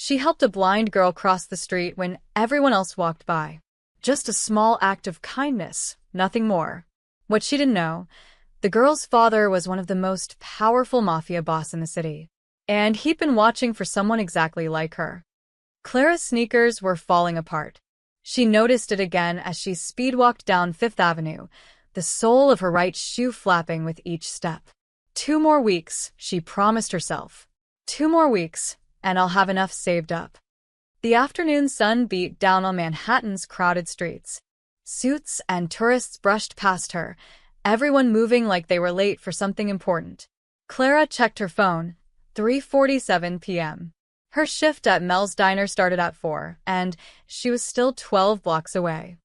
She helped a blind girl cross the street when everyone else walked by. Just a small act of kindness, nothing more. What she didn't know, the girl's father was one of the most powerful mafia boss in the city, and he'd been watching for someone exactly like her. Clara's sneakers were falling apart. She noticed it again as she speed-walked down Fifth Avenue, the sole of her right shoe flapping with each step. 2 more weeks, she promised herself. 2 more weeks, and I'll have enough saved up. The afternoon sun beat down on Manhattan's crowded streets. Suits and tourists brushed past her, everyone moving like they were late for something important. Clara checked her phone. 3:47 p.m. Her shift at Mel's Diner started at 4, and she was still 12 blocks away.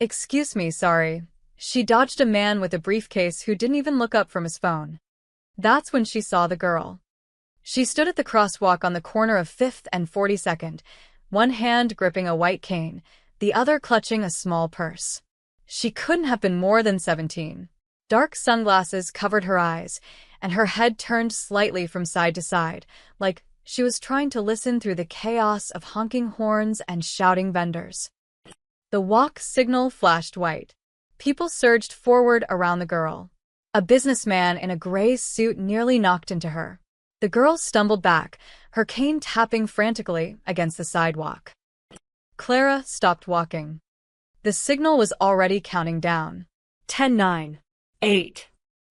"Excuse me, sorry." She dodged a man with a briefcase who didn't even look up from his phone. That's when she saw the girl. She stood at the crosswalk on the corner of 5th and 42nd, one hand gripping a white cane, the other clutching a small purse. She couldn't have been more than 17. Dark sunglasses covered her eyes, and her head turned slightly from side to side, like she was trying to listen through the chaos of honking horns and shouting vendors. The walk signal flashed white. People surged forward around the girl. A businessman in a gray suit nearly knocked into her. The girl stumbled back, her cane tapping frantically against the sidewalk. Clara stopped walking. The signal was already counting down. 10, 9, 8.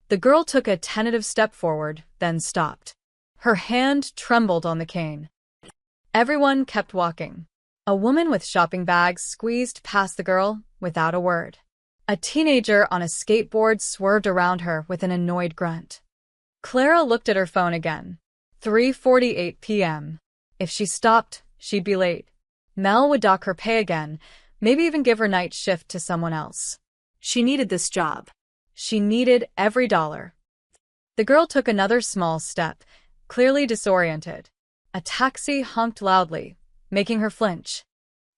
The girl took a tentative step forward, then stopped. Her hand trembled on the cane. Everyone kept walking. A woman with shopping bags squeezed past the girl without a word. A teenager on a skateboard swerved around her with an annoyed grunt. Clara looked at her phone again. 3:48 p.m. If she stopped, she'd be late. Mel would dock her pay again, maybe even give her night shift to someone else. She needed this job. She needed every dollar. The girl took another small step, clearly disoriented. A taxi honked loudly, making her flinch.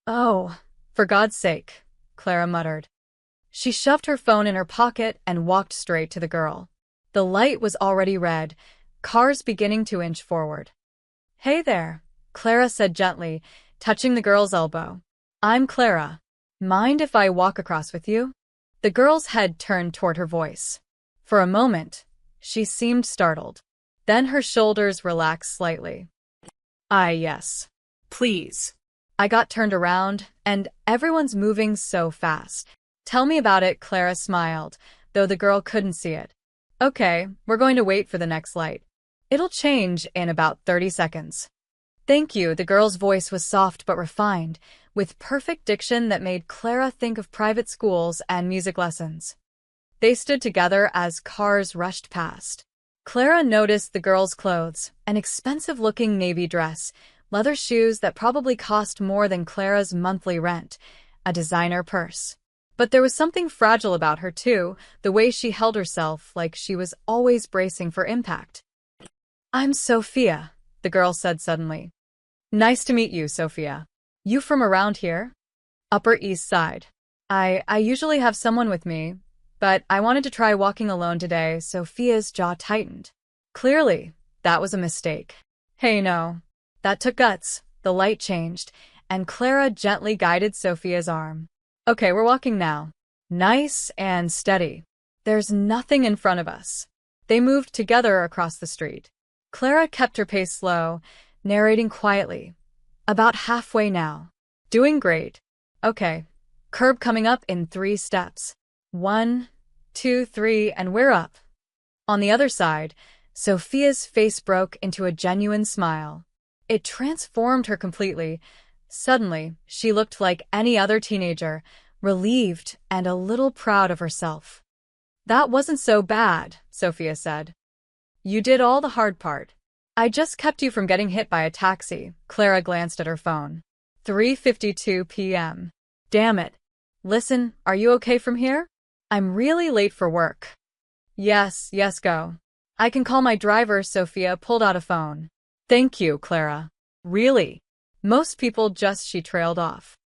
"Oh, for God's sake," Clara muttered. She shoved her phone in her pocket and walked straight to the girl. The light was already red, cars beginning to inch forward. "Hey there," Clara said gently, touching the girl's elbow. "I'm Clara. Mind if I walk across with you?" The girl's head turned toward her voice. For a moment, she seemed startled. Then her shoulders relaxed slightly. Yes. Please." I got turned around, and everyone's moving so fast. "Tell me about it," Clara smiled, though the girl couldn't see it. "Okay, we're going to wait for the next light. It'll change in about 30 seconds. "Thank you." The girl's voice was soft but refined, with perfect diction that made Clara think of private schools and music lessons. They stood together as cars rushed past. Clara noticed the girl's clothes, an expensive-looking navy dress, leather shoes that probably cost more than Clara's monthly rent, a designer purse. But there was something fragile about her, too, the way she held herself like she was always bracing for impact. "I'm Sophia," the girl said suddenly. "Nice to meet you, Sophia. You from around here?" "Upper East Side. I usually have someone with me, but I wanted to try walking alone today." Sophia's jaw tightened. Clearly, that was a mistake. "Hey, no. That took guts." The light changed, and Clara gently guided Sophia's arm. "Okay, we're walking now. Nice and steady. There's nothing in front of us." They moved together across the street. Clara kept her pace slow, narrating quietly. "About halfway now. Doing great. Okay. Curb coming up in 3 steps. 1, 2, 3, and we're up." On the other side, Sophia's face broke into a genuine smile. It transformed her completely. Suddenly, she looked like any other teenager, relieved and a little proud of herself. "That wasn't so bad," Sophia said. "You did all the hard part. I just kept you from getting hit by a taxi." Clara glanced at her phone. 3:52 p.m. "Damn it. Listen, are you okay from here? I'm really late for work." Yes, go. I can call my driver." Sophia pulled out a phone. "Thank you, Clara. Really? Most people just..." She trailed off.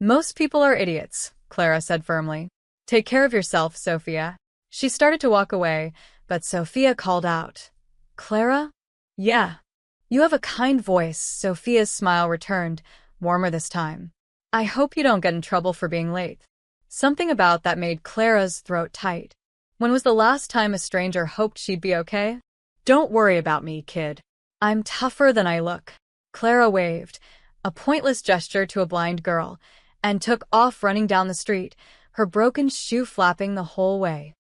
"Most people are idiots," Clara said firmly. "Take care of yourself, Sophia." She started to walk away, but Sophia called out. "Clara?" "Yeah." You have a kind voice, Sophia's smile returned, warmer this time. I hope you don't get in trouble for being late. Something about that made Clara's throat tight. When was the last time a stranger hoped she'd be okay? Don't worry about me, kid. I'm tougher than I look. Clara waved, a pointless gesture to a blind girl, and took off running down the street, her broken shoe flapping the whole way.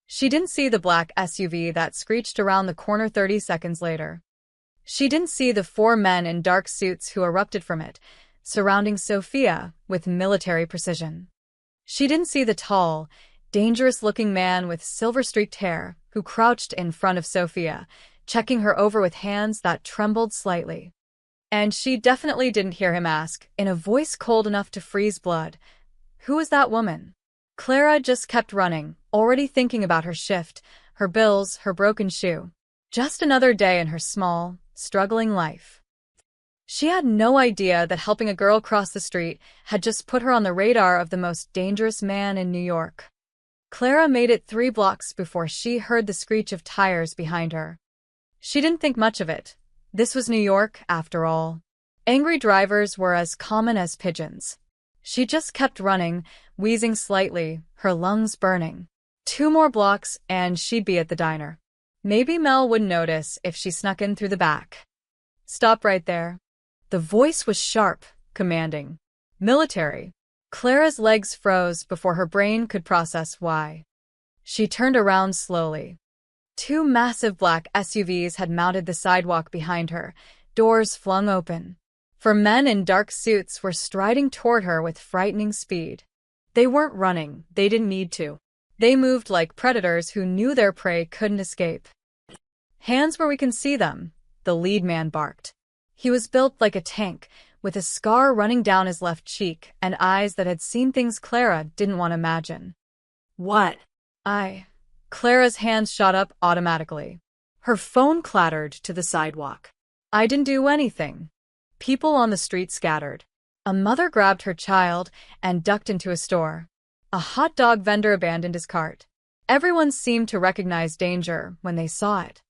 She didn't see the black SUV that screeched around the corner 30 seconds later. She didn't see the 4 men in dark suits who erupted from it, surrounding Sophia with military precision. She didn't see the tall, dangerous-looking man with silver-streaked hair who crouched in front of Sophia, checking her over with hands that trembled slightly. And she definitely didn't hear him ask, in a voice cold enough to freeze blood, "Who is that woman?" Clara just kept running, already thinking about her shift, her bills, her broken shoe. Just another day in her small, struggling life. She had no idea that helping a girl cross the street had just put her on the radar of the most dangerous man in New York. Clara made it 3 blocks before she heard the screech of tires behind her. She didn't think much of it. This was New York, after all. Angry drivers were as common as pigeons. She just kept running, wheezing slightly, her lungs burning. 2 more blocks and she'd be at the diner. Maybe Mel would notice if she snuck in through the back. Stop right there. The voice was sharp, commanding. Military. Clara's legs froze before her brain could process why. She turned around slowly. 2 massive black SUVs had mounted the sidewalk behind her, doors flung open. 4 men in dark suits were striding toward her with frightening speed. They weren't running, they didn't need to. They moved like predators who knew their prey couldn't escape. Hands where we can see them, the lead man barked. He was built like a tank, with a scar running down his left cheek and eyes that had seen things Clara didn't want to imagine. What? Clara's hands shot up automatically. Her phone clattered to the sidewalk. I didn't do anything. People on the street scattered. A mother grabbed her child and ducked into a store. A hot dog vendor abandoned his cart. Everyone seemed to recognize danger when they saw it.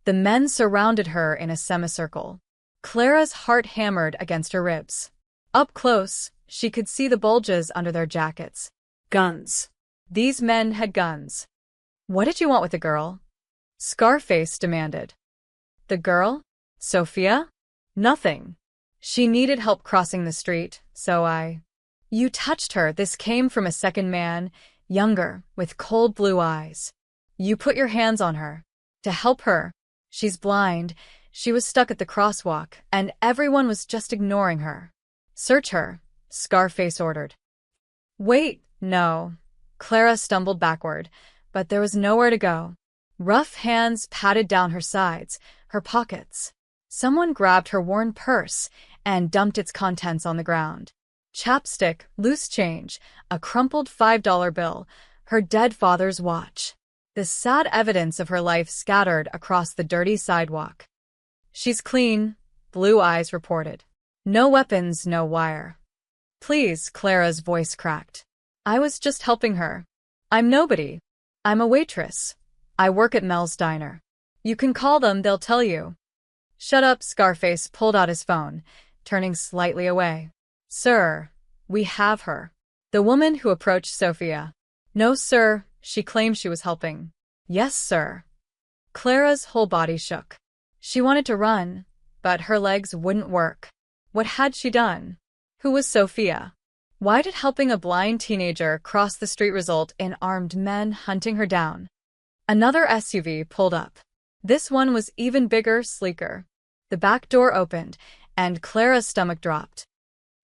The men surrounded her in a semicircle. Clara's heart hammered against her ribs. Up close, she could see the bulges under their jackets. Guns. These men had guns. What did you want with the girl? Scarface demanded. The girl? Sophia? Nothing. She needed help crossing the street, so You touched her. This came from a second man, younger, with cold blue eyes. You put your hands on her. To help her. She's blind. She was stuck at the crosswalk, and everyone was just ignoring her. Search her, Scarface ordered. Wait, no. Clara stumbled backward, but there was nowhere to go. Rough hands patted down her sides, her pockets. Someone grabbed her worn purse and dumped its contents on the ground. Chapstick, loose change, a crumpled $5 bill, her dead father's watch. The sad evidence of her life scattered across the dirty sidewalk. She's clean, Blue Eyes reported. No weapons, no wire. Please, Clara's voice cracked. I was just helping her. I'm nobody. I'm a waitress. I work at Mel's diner. You can call them, they'll tell you. Shut up, Scarface pulled out his phone, turning slightly away. Sir, we have her. The woman who approached Sophia. No, sir, she claimed she was helping. Yes, sir. Clara's whole body shook. She wanted to run, but her legs wouldn't work. What had she done? Who was Sophia? Why did helping a blind teenager cross the street result in armed men hunting her down? Another SUV pulled up. This one was even bigger, sleeker. The back door opened, and Clara's stomach dropped.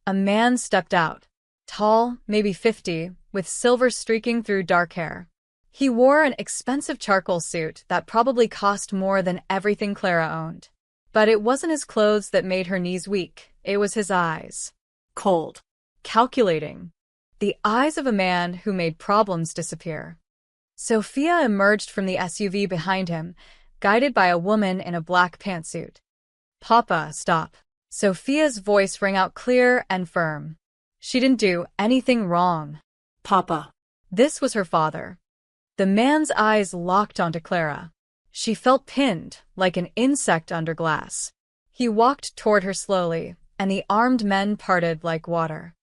A man stepped out. Tall, maybe 50, with silver streaking through dark hair. He wore an expensive charcoal suit that probably cost more than everything Clara owned. But it wasn't his clothes that made her knees weak, it was his eyes. Cold. Calculating. The eyes of a man who made problems disappear. Sophia emerged from the SUV behind him, guided by a woman in a black pantsuit. Papa, stop. Sophia's voice rang out clear and firm. She didn't do anything wrong. Papa. This was her father. The man's eyes locked onto Clara. She felt pinned, like an insect under glass. He walked toward her slowly, and the armed men parted like water.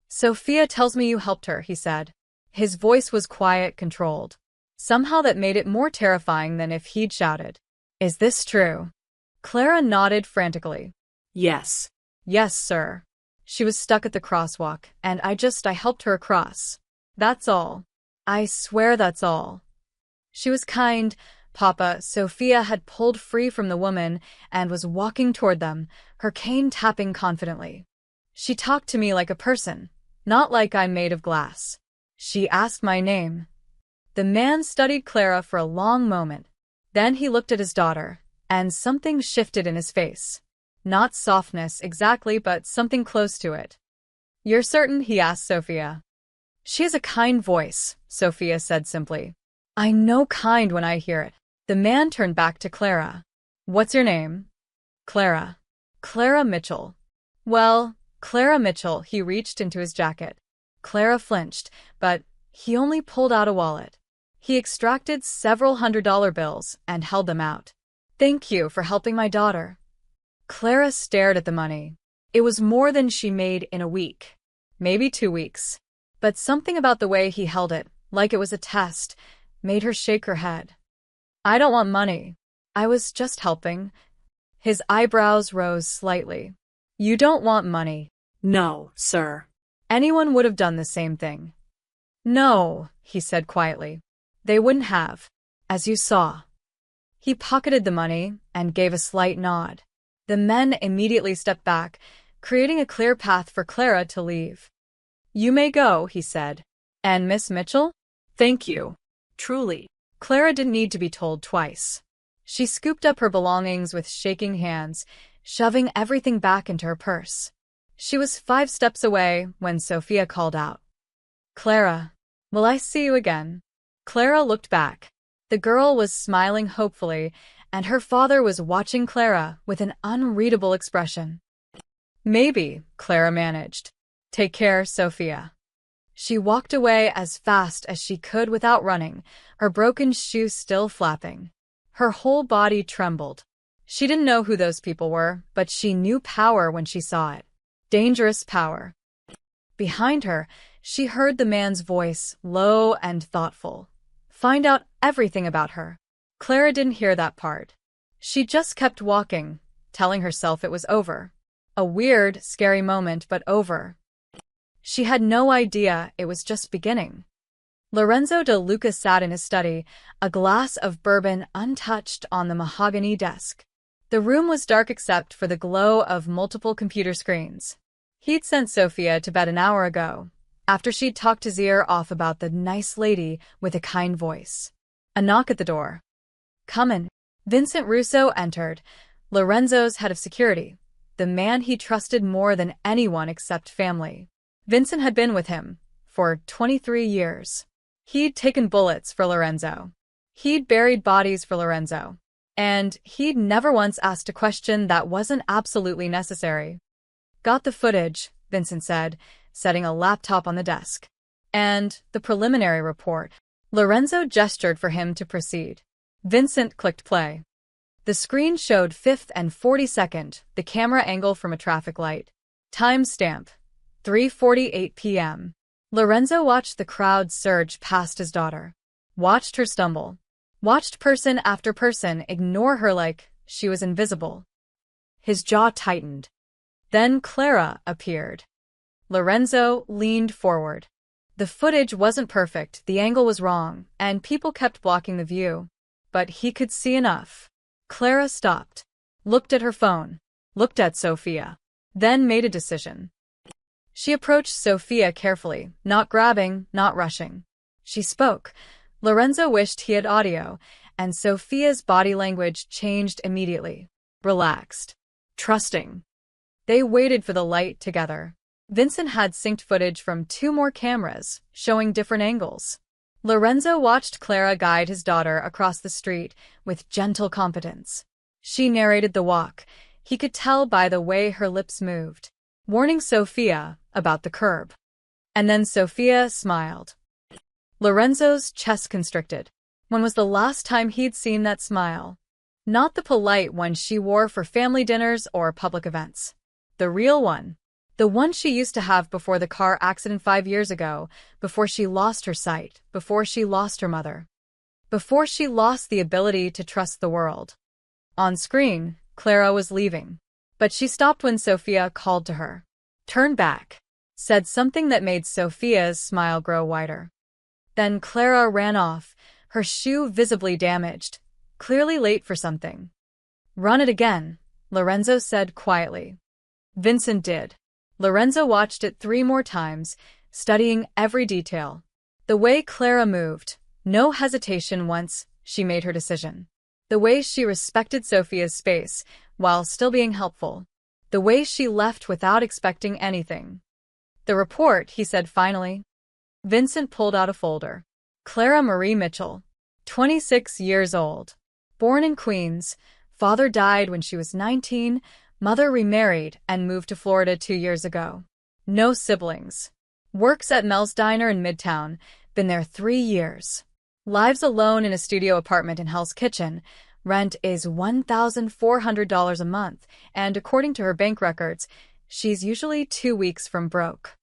"Sophia tells me you helped her," he said. His voice was quiet, controlled. Somehow that made it more terrifying than if he'd shouted. "Is this true?" Clara nodded frantically. Yes. "Yes, sir. She was stuck at the crosswalk, and I helped her across. That's all. I swear that's all." She was kind, Papa. Sophia had pulled free from the woman and was walking toward them, her cane tapping confidently. "She talked to me like a person, not like I'm made of glass. She asked my name." The man studied Clara for a long moment. Then he looked at his daughter, and something shifted in his face. Not softness exactly, but something close to it. "You're certain?" he asked Sophia. "She has a kind voice," Sophia said simply. "I know kind when I hear it." The man turned back to Clara. "What's your name?" "Clara." "Clara Mitchell." "Well, Clara Mitchell." He reached into his jacket. Clara flinched, but he only pulled out a wallet. He extracted several $100 bills and held them out. "Thank you for helping my daughter." Clara stared at the money. It was more than she made in a week, maybe 2 weeks. But something about the way he held it, like it was a test, made her shake her head. "I don't want money. I was just helping." His eyebrows rose slightly. "You don't want money?" No, sir. Anyone would have done the same thing. "No," he said quietly. "They wouldn't have, as you saw." He pocketed the money and gave a slight nod. The men immediately stepped back, creating a clear path for Clara to leave. "You may go," he said. "And Miss Mitchell?" Thank you. Truly. Clara didn't need to be told twice. She scooped up her belongings with shaking hands, shoving everything back into her purse. She was 5 steps away when Sophia called out, "Clara, will I see you again?" Clara looked back. The girl was smiling hopefully, and her father was watching Clara with an unreadable expression. "Maybe," Clara managed. "Take care, Sophia." She walked away as fast as she could without running, her broken shoe still flapping. Her whole body trembled. She didn't know who those people were, but she knew power when she saw it. Dangerous power. Behind her, she heard the man's voice, low and thoughtful. "Find out everything about her." Clara didn't hear that part. She just kept walking, telling herself it was over. A weird, scary moment, but over. She had no idea it was just beginning. Lorenzo de Luca sat in his study, a glass of bourbon untouched on the mahogany desk. The room was dark except for the glow of multiple computer screens. He'd sent Sophia to bed an hour ago, after she'd talked his ear off about the nice lady with a kind voice. A knock at the door. "Come in." Vincent Russo entered, Lorenzo's head of security, the man he trusted more than anyone except family. Vincent had been with him for 23 years. He'd taken bullets for Lorenzo. He'd buried bodies for Lorenzo. And he'd never once asked a question that wasn't absolutely necessary. "Got the footage," Vincent said, setting a laptop on the desk. "And the preliminary report." Lorenzo gestured for him to proceed. Vincent clicked play. The screen showed 5th and 42nd, the camera angle from a traffic light. Timestamp: 3:48 p.m. Lorenzo watched the crowd surge past his daughter. Watched her stumble. Watched person after person ignore her like she was invisible. His jaw tightened. Then Clara appeared. Lorenzo leaned forward. The footage wasn't perfect, the angle was wrong, and people kept blocking the view. But he could see enough. Clara stopped. Looked at her phone. Looked at Sophia. Then made a decision. She approached Sophia carefully, not grabbing, not rushing. She spoke. Lorenzo wished he had audio, and Sophia's body language changed immediately. Relaxed. Trusting. They waited for the light together. Vincent had synced footage from 2 more cameras, showing different angles. Lorenzo watched Clara guide his daughter across the street with gentle competence. She narrated the walk. He could tell by the way her lips moved, warning Sophia about the curb. And then Sophia smiled. Lorenzo's chest constricted. When was the last time he'd seen that smile? Not the polite one she wore for family dinners or public events. The real one. The one she used to have before the car accident 5 years ago, before she lost her sight, before she lost her mother, before she lost the ability to trust the world. On screen, Clara was leaving. But she stopped when Sophia called to her. Turned back. Said something that made Sophia's smile grow wider. Then Clara ran off, her shoe visibly damaged, clearly late for something. Run it again, Lorenzo said quietly. Vincent did. Lorenzo watched it 3 more times, studying every detail. The way Clara moved, no hesitation once she made her decision. The way she respected Sophia's space, while still being helpful. The way she left without expecting anything. The report, he said finally. Vincent pulled out a folder. Clara Marie Mitchell, 26 years old. Born in Queens, father died when she was 19, mother remarried and moved to Florida 2 years ago. No siblings. Works at Mel's Diner in Midtown, been there 3 years. Lives alone in a studio apartment in Hell's Kitchen. Rent is $1,400 a month, and according to her bank records, she's usually 2 weeks from broke.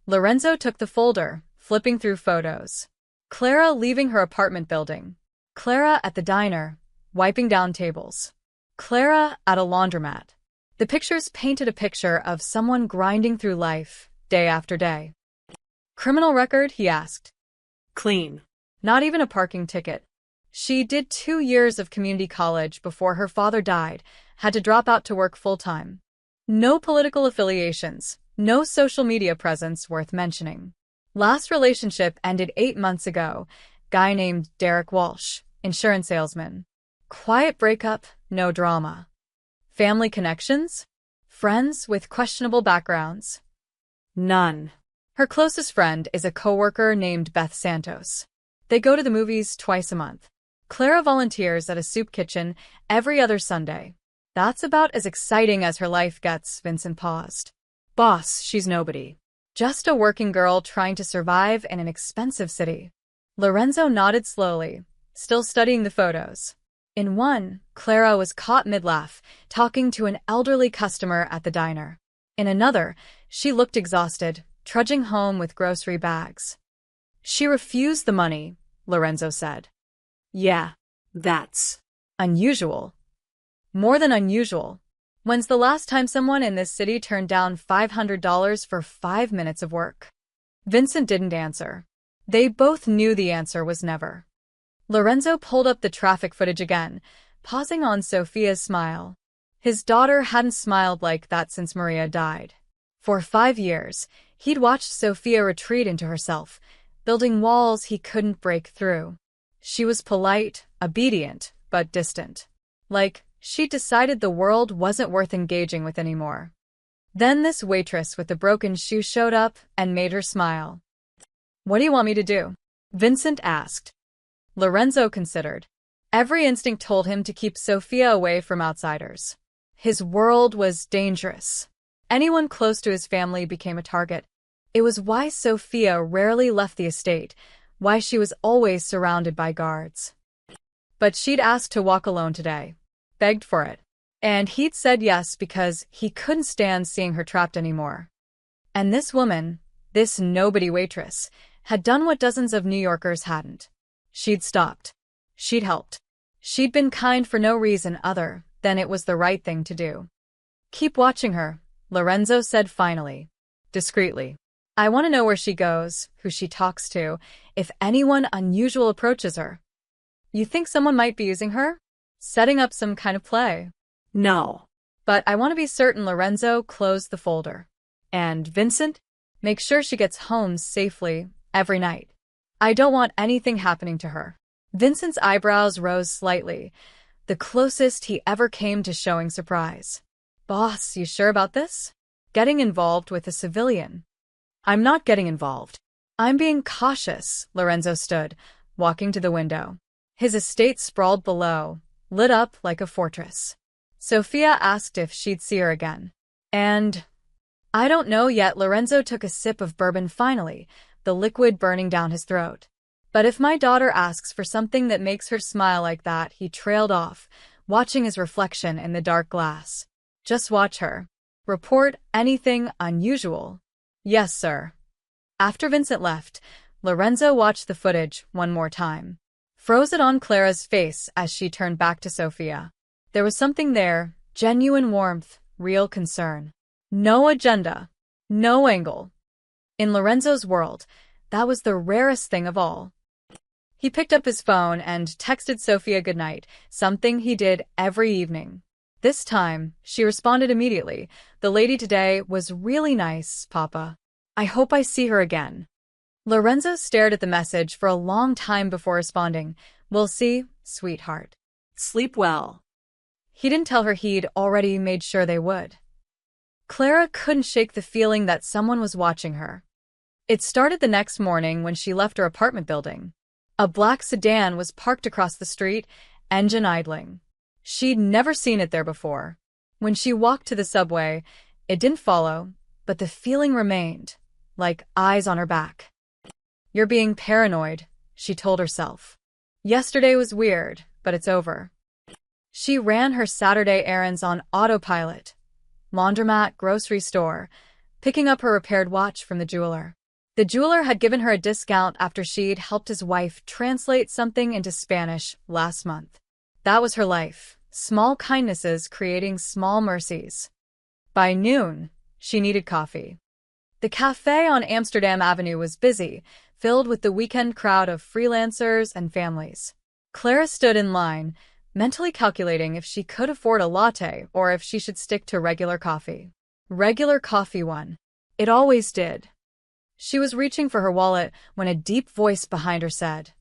Lorenzo took the folder, flipping through photos. Clara leaving her apartment building. Clara at the diner, wiping down tables. Clara at a laundromat. The pictures painted a picture of someone grinding through life, day after day. Criminal record, he asked. Clean. Not even a parking ticket. She did 2 years of community college before her father died, had to drop out to work full-time. No political affiliations, no social media presence worth mentioning. Last relationship ended 8 months ago. Guy named Derek Walsh, insurance salesman. Quiet breakup, no drama. Family connections? Friends with questionable backgrounds? None. Her closest friend is a coworker named Beth Santos. They go to the movies twice a month. Clara volunteers at a soup kitchen every other Sunday. That's about as exciting as her life gets, Vincent paused. Boss, she's nobody. Just a working girl trying to survive in an expensive city. Lorenzo nodded slowly, still studying the photos. In one, Clara was caught mid-laugh, talking to an elderly customer at the diner. In another, she looked exhausted, trudging home with grocery bags. She refused the money, Lorenzo said. Yeah, that's unusual. More than unusual. When's the last time someone in this city turned down $500 for 5 minutes of work? Vincent didn't answer. They both knew the answer was never. Lorenzo pulled up the traffic footage again, pausing on Sophia's smile. His daughter hadn't smiled like that since Maria died. For 5 years, he'd watched Sophia retreat into herself, building walls he couldn't break through. She was polite, obedient, but distant. Like, she'd decided the world wasn't worth engaging with anymore. Then this waitress with the broken shoe showed up and made her smile. What do you want me to do? Vincent asked. Lorenzo considered. Every instinct told him to keep Sophia away from outsiders. His world was dangerous. Anyone close to his family became a target. It was why Sophia rarely left the estate, why she was always surrounded by guards. But she'd asked to walk alone today. Begged for it. And he'd said yes because he couldn't stand seeing her trapped anymore. And this woman, this nobody waitress, had done what dozens of New Yorkers hadn't. She'd stopped. She'd helped. She'd been kind for no reason other than it was the right thing to do. Keep watching her, Lorenzo said finally, discreetly. I want to know where she goes, who she talks to, if anyone unusual approaches her. You think someone might be using her? Setting up some kind of play? no. But I want to be certain. Lorenzo closed the folder. And Vincent? Make sure she gets home safely every night. I don't want anything happening to her. Vincent's eyebrows rose slightly, the closest he ever came to showing surprise. Boss, you sure about this? Getting involved with a civilian? I'm not getting involved. I'm being cautious. Lorenzo stood, walking to the window. His estate sprawled below, lit up like a fortress. Sophia asked if she'd see her again. And I don't know yet. Lorenzo took a sip of bourbon finally, the liquid burning down his throat. But if my daughter asks for something that makes her smile like that, he trailed off, watching his reflection in the dark glass. Just watch her. Report anything unusual. Yes, sir. After Vincent left, Lorenzo watched the footage one more time. Froze it on Clara's face as she turned back to Sophia. There was something there, genuine warmth, real concern. No agenda. No angle. In Lorenzo's world, that was the rarest thing of all. He picked up his phone and texted Sophia goodnight, something he did every evening. This time, she responded immediately. The lady today was really nice, Papa. I hope I see her again. Lorenzo stared at the message for a long time before responding. We'll see, sweetheart. Sleep well. He didn't tell her he'd already made sure they would. Clara couldn't shake the feeling that someone was watching her. It started the next morning when she left her apartment building. A black sedan was parked across the street, engine idling. She'd never seen it there before. When she walked to the subway, it didn't follow, but the feeling remained, like eyes on her back. You're being paranoid, she told herself. Yesterday was weird, but it's over. She ran her Saturday errands on autopilot. Laundromat, grocery store, picking up her repaired watch from the jeweler. The jeweler had given her a discount after she'd helped his wife translate something into Spanish last month. That was her life, small kindnesses creating small mercies. By noon, she needed coffee. The cafe on Amsterdam Avenue was busy, filled with the weekend crowd of freelancers and families. Clara stood in line, mentally calculating if she could afford a latte or if she should stick to regular coffee. Regular coffee won. It always did. She was reaching for her wallet when a deep voice behind her said,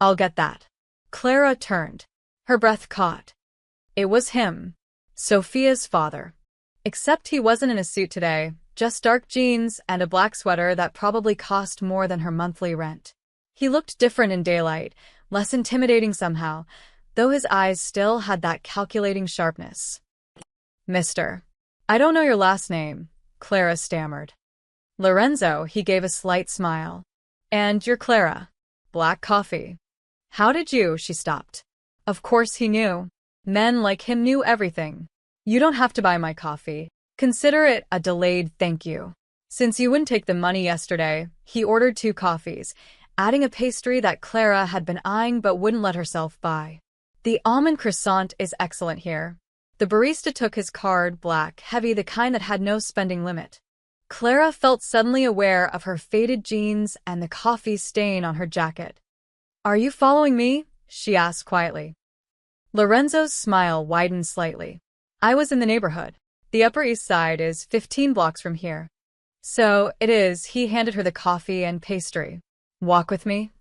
I'll get that. Clara turned. Her breath caught. It was him, Sophia's father. Except he wasn't in a suit today, just dark jeans and a black sweater that probably cost more than her monthly rent. He looked different in daylight, less intimidating somehow, though his eyes still had that calculating sharpness. Mister, I don't know your last name, Clara stammered. Lorenzo, he gave a slight smile. And you're Clara. Black coffee. How did you? She stopped. Of course he knew. Men like him knew everything. You don't have to buy my coffee. Consider it a delayed thank you. Since you wouldn't take the money yesterday, he ordered 2 coffees, adding a pastry that Clara had been eyeing but wouldn't let herself buy. The almond croissant is excellent here. The barista took his card, black, heavy, the kind that had no spending limit. Clara felt suddenly aware of her faded jeans and the coffee stain on her jacket. Are you following me? She asked quietly. Lorenzo's smile widened slightly. I was in the neighborhood. The Upper East Side is 15 blocks from here. So it is. He handed her the coffee and pastry. Walk with me?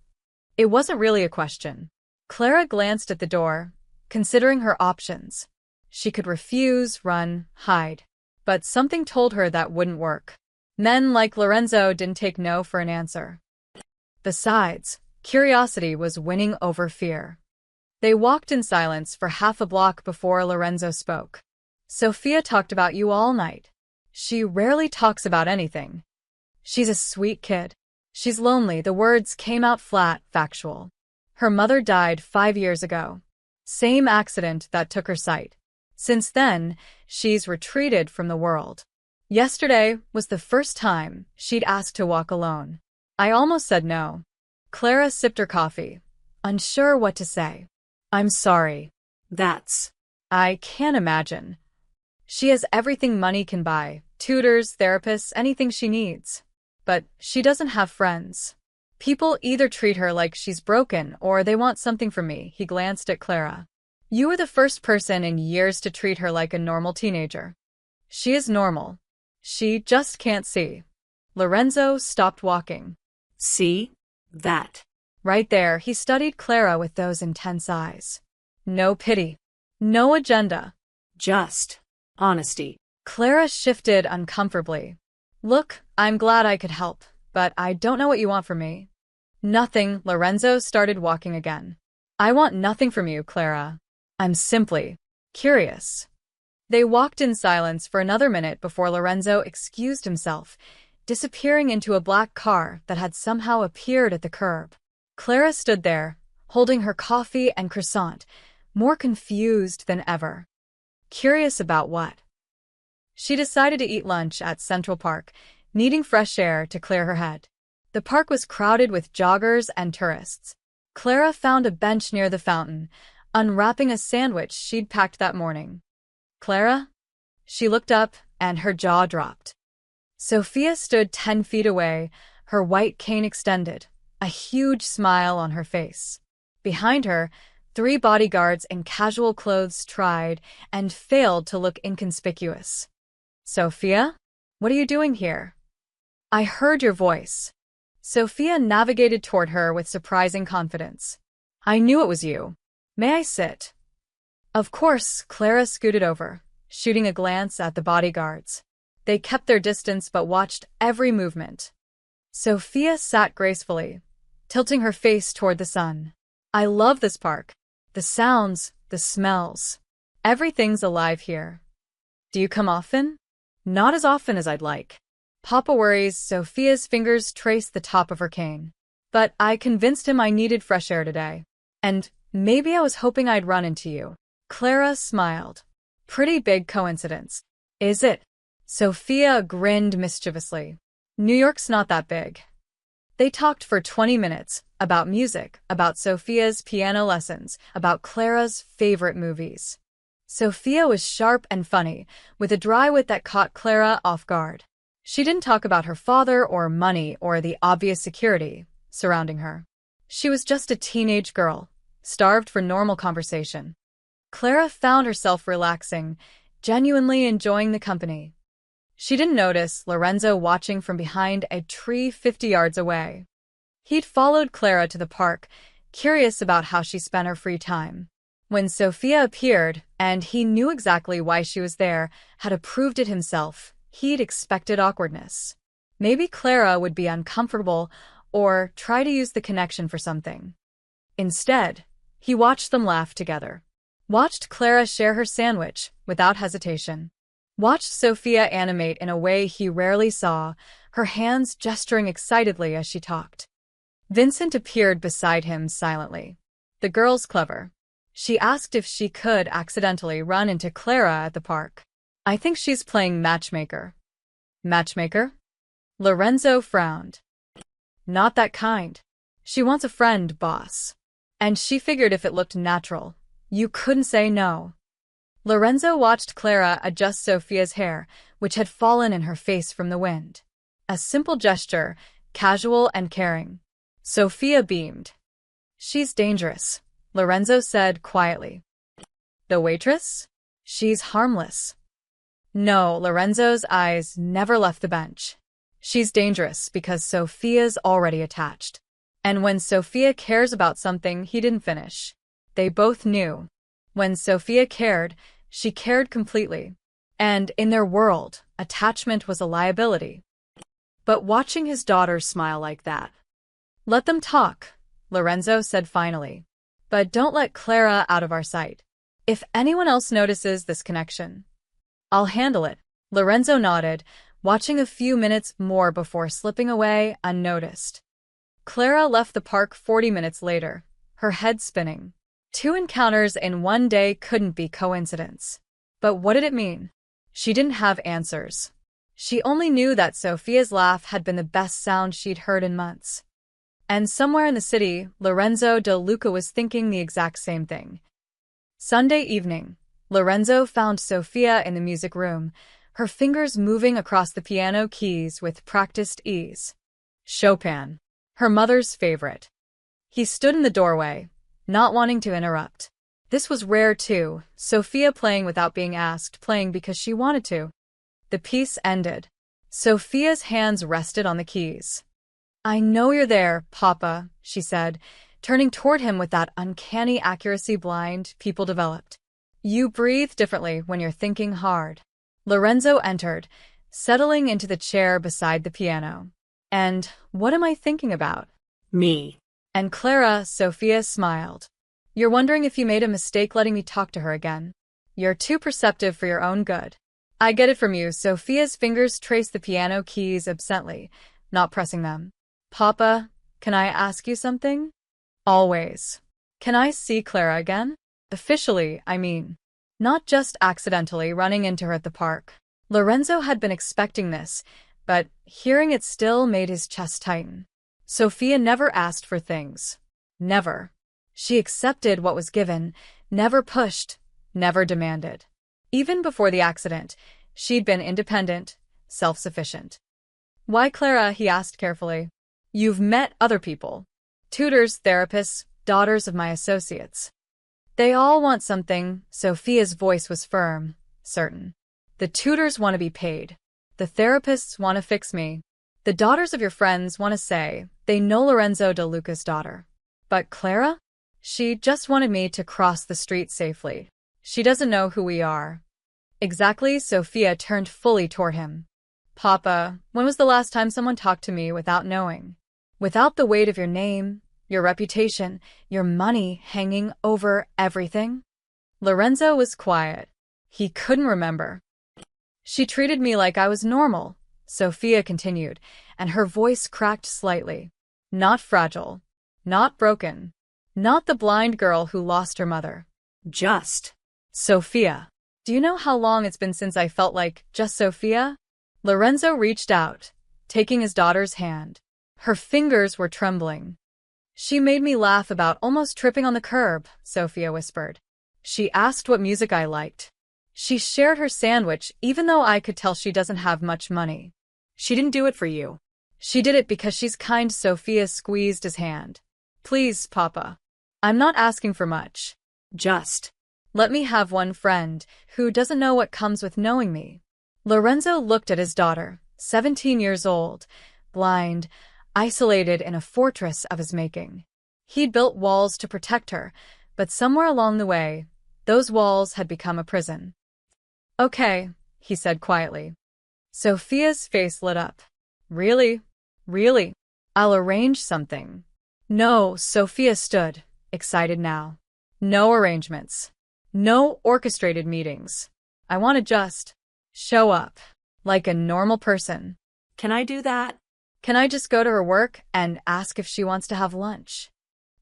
It wasn't really a question. Clara glanced at the door, considering her options. She could refuse, run, hide. But something told her that wouldn't work. Men like Lorenzo didn't take no for an answer. Besides, curiosity was winning over fear. They walked in silence for half a block before Lorenzo spoke. Sophia talked about you all night. She rarely talks about anything. She's a sweet kid. She's lonely. The words came out flat, factual. Her mother died 5 years ago. Same accident that took her sight. Since then, she's retreated from the world. Yesterday was the first time she'd asked to walk alone. I almost said no. Clara sipped her coffee, unsure what to say. I'm sorry. I can't imagine. She has everything money can buy, tutors, therapists, anything she needs. But she doesn't have friends. People either treat her like she's broken or they want something from me. He glanced at Clara. You were the first person in years to treat her like a normal teenager. She is normal. She just can't see. Lorenzo stopped walking. See? That. Right there, he studied Clara with those intense eyes. No pity. No agenda. Just honesty. Clara shifted uncomfortably. Look, I'm glad I could help, but I don't know what you want from me. Nothing. Lorenzo started walking again. I want nothing from you, Clara. I'm simply curious. They walked in silence for another minute before Lorenzo excused himself, disappearing into a black car that had somehow appeared at the curb. Clara stood there, holding her coffee and croissant, more confused than ever. Curious about what? She decided to eat lunch at Central Park, needing fresh air to clear her head. The park was crowded with joggers and tourists. Clara found a bench near the fountain, unwrapping a sandwich she'd packed that morning. Clara? She looked up, and her jaw dropped. Sophia stood 10 feet away, her white cane extended, a huge smile on her face. Behind her, 3 bodyguards in casual clothes tried and failed to look inconspicuous. Sophia? What are you doing here? I heard your voice. Sophia navigated toward her with surprising confidence. I knew it was you. May I sit? Of course, Clara scooted over, shooting a glance at the bodyguards. They kept their distance but watched every movement. Sophia sat gracefully, tilting her face toward the sun. I love this park. The sounds, the smells. Everything's alive here. Do you come often? Not as often as I'd like. Papa worries. Sophia's fingers traced the top of her cane. But I convinced him I needed fresh air today. And maybe I was hoping I'd run into you. Clara smiled. Pretty big coincidence. Is it? Sophia grinned mischievously. New York's not that big. They talked for 20 minutes, about music, about Sophia's piano lessons, about Clara's favorite movies. Sophia was sharp and funny, with a dry wit that caught Clara off guard. She didn't talk about her father or money or the obvious security surrounding her. She was just a teenage girl, starved for normal conversation. Clara found herself relaxing, genuinely enjoying the company. She didn't notice Lorenzo watching from behind a tree 50 yards away. He'd followed Clara to the park, curious about how she spent her free time. When Sophia appeared, and he knew exactly why she was there, had approved it himself, he'd expected awkwardness. Maybe Clara would be uncomfortable or try to use the connection for something. Instead, he watched them laugh together. Watched Clara share her sandwich without hesitation. Watched Sophia animate in a way he rarely saw, her hands gesturing excitedly as she talked. Vincent appeared beside him silently. The girl's clever. She asked if she could accidentally run into Clara at the park. I think she's playing matchmaker. Matchmaker? Lorenzo frowned. Not that kind. She wants a friend, boss. And she figured if it looked natural, you couldn't say no. Lorenzo watched Clara adjust Sophia's hair, which had fallen in her face from the wind. A simple gesture, casual and caring. Sophia beamed. She's dangerous, Lorenzo said quietly. The waitress? She's harmless. No, Lorenzo's eyes never left the bench. She's dangerous because Sophia's already attached. And when Sophia cares about something, he didn't finish. They both knew. When Sophia cared, she cared completely. And in their world, attachment was a liability. But watching his daughter smile like that. Let them talk, Lorenzo said finally. But don't let Clara out of our sight. If anyone else notices this connection, I'll handle it. Lorenzo nodded, watching a few minutes more before slipping away unnoticed. Clara left the park 40 minutes later, her head spinning. 2 encounters in one day couldn't be coincidence. But what did it mean? She didn't have answers. She only knew that Sophia's laugh had been the best sound she'd heard in months. And somewhere in the city, Lorenzo De Luca was thinking the exact same thing. Sunday evening, Lorenzo found Sophia in the music room, her fingers moving across the piano keys with practiced ease. Chopin, her mother's favorite. He stood in the doorway, not wanting to interrupt. This was rare too, Sophia playing without being asked, playing because she wanted to. The piece ended. Sophia's hands rested on the keys. I know you're there, Papa, she said, turning toward him with that uncanny accuracy blind people developed. You breathe differently when you're thinking hard. Lorenzo entered, settling into the chair beside the piano. And what am I thinking about? Me. And Clara, Sophia smiled. You're wondering if you made a mistake letting me talk to her again. You're too perceptive for your own good. I get it from you. Sophia's fingers traced the piano keys absently, not pressing them. Papa, can I ask you something? Always. Can I see Clara again? Officially, I mean. Not just accidentally running into her at the park. Lorenzo had been expecting this, but hearing it still made his chest tighten. Sophia never asked for things. Never. She accepted what was given, never pushed, never demanded. Even before the accident, she'd been independent, self-sufficient. Why Clara? He asked carefully. You've met other people. Tutors, therapists, daughters of my associates. They all want something. Sophia's voice was firm, certain. The tutors want to be paid. The therapists want to fix me. The daughters of your friends want to say they know Lorenzo de Luca's daughter. But Clara? She just wanted me to cross the street safely. She doesn't know who we are. Exactly. Sophia turned fully toward him. Papa, when was the last time someone talked to me without knowing? Without the weight of your name, your reputation, your money hanging over everything? Lorenzo was quiet. He couldn't remember. She treated me like I was normal, Sophia continued, and her voice cracked slightly. Not fragile. Not broken. Not the blind girl who lost her mother. Just. Sophia. Do you know how long it's been since I felt like just Sophia? Lorenzo reached out, taking his daughter's hand. Her fingers were trembling. She made me laugh about almost tripping on the curb, Sophia whispered. She asked what music I liked. She shared her sandwich even though I could tell she doesn't have much money. She didn't do it for you. She did it because she's kind. Sophia squeezed his hand. Please, Papa. I'm not asking for much. Just. Let me have one friend who doesn't know what comes with knowing me. Lorenzo looked at his daughter, 17 years old, blind, isolated in a fortress of his making. He'd built walls to protect her, but somewhere along the way, those walls had become a prison. Okay, he said quietly. Sophia's face lit up. Really? Really? I'll arrange something. No, Sophia stood, excited now. No arrangements. No orchestrated meetings. I want to just show up, like a normal person. Can I do that? Can I just go to her work and ask if she wants to have lunch?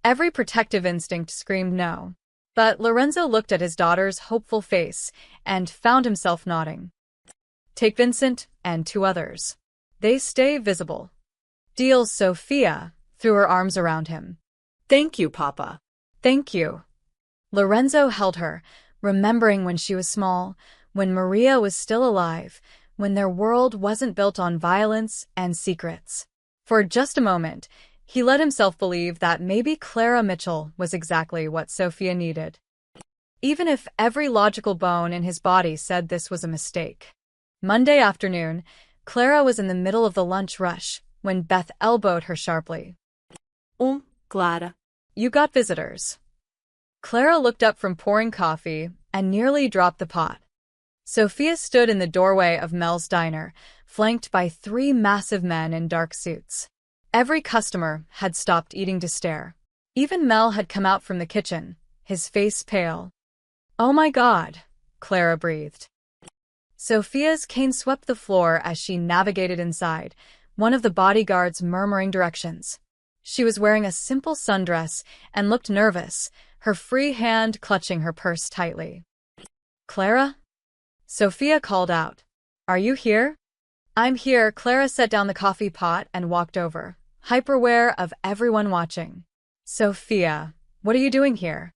Every protective instinct screamed no. But Lorenzo looked at his daughter's hopeful face and found himself nodding. Take Vincent and 2 others. They stay visible. Deal. Sophia threw her arms around him. Thank you, Papa. Thank you. Lorenzo held her, remembering when she was small, when Maria was still alive, when their world wasn't built on violence and secrets. For just a moment, he let himself believe that maybe Clara Mitchell was exactly what Sophia needed. Even if every logical bone in his body said this was a mistake. Monday afternoon, Clara was in the middle of the lunch rush when Beth elbowed her sharply. Clara. You got visitors. Clara looked up from pouring coffee and nearly dropped the pot. Sophia stood in the doorway of Mel's diner, flanked by 3 massive men in dark suits. Every customer had stopped eating to stare. Even Mel had come out from the kitchen, his face pale. Oh my God, Clara breathed. Sophia's cane swept the floor as she navigated inside, one of the bodyguards murmuring directions. She was wearing a simple sundress and looked nervous, her free hand clutching her purse tightly. Clara? Sophia called out. Are you here? I'm here. Clara set down the coffee pot and walked over, hyper-aware of everyone watching. Sophia, what are you doing here?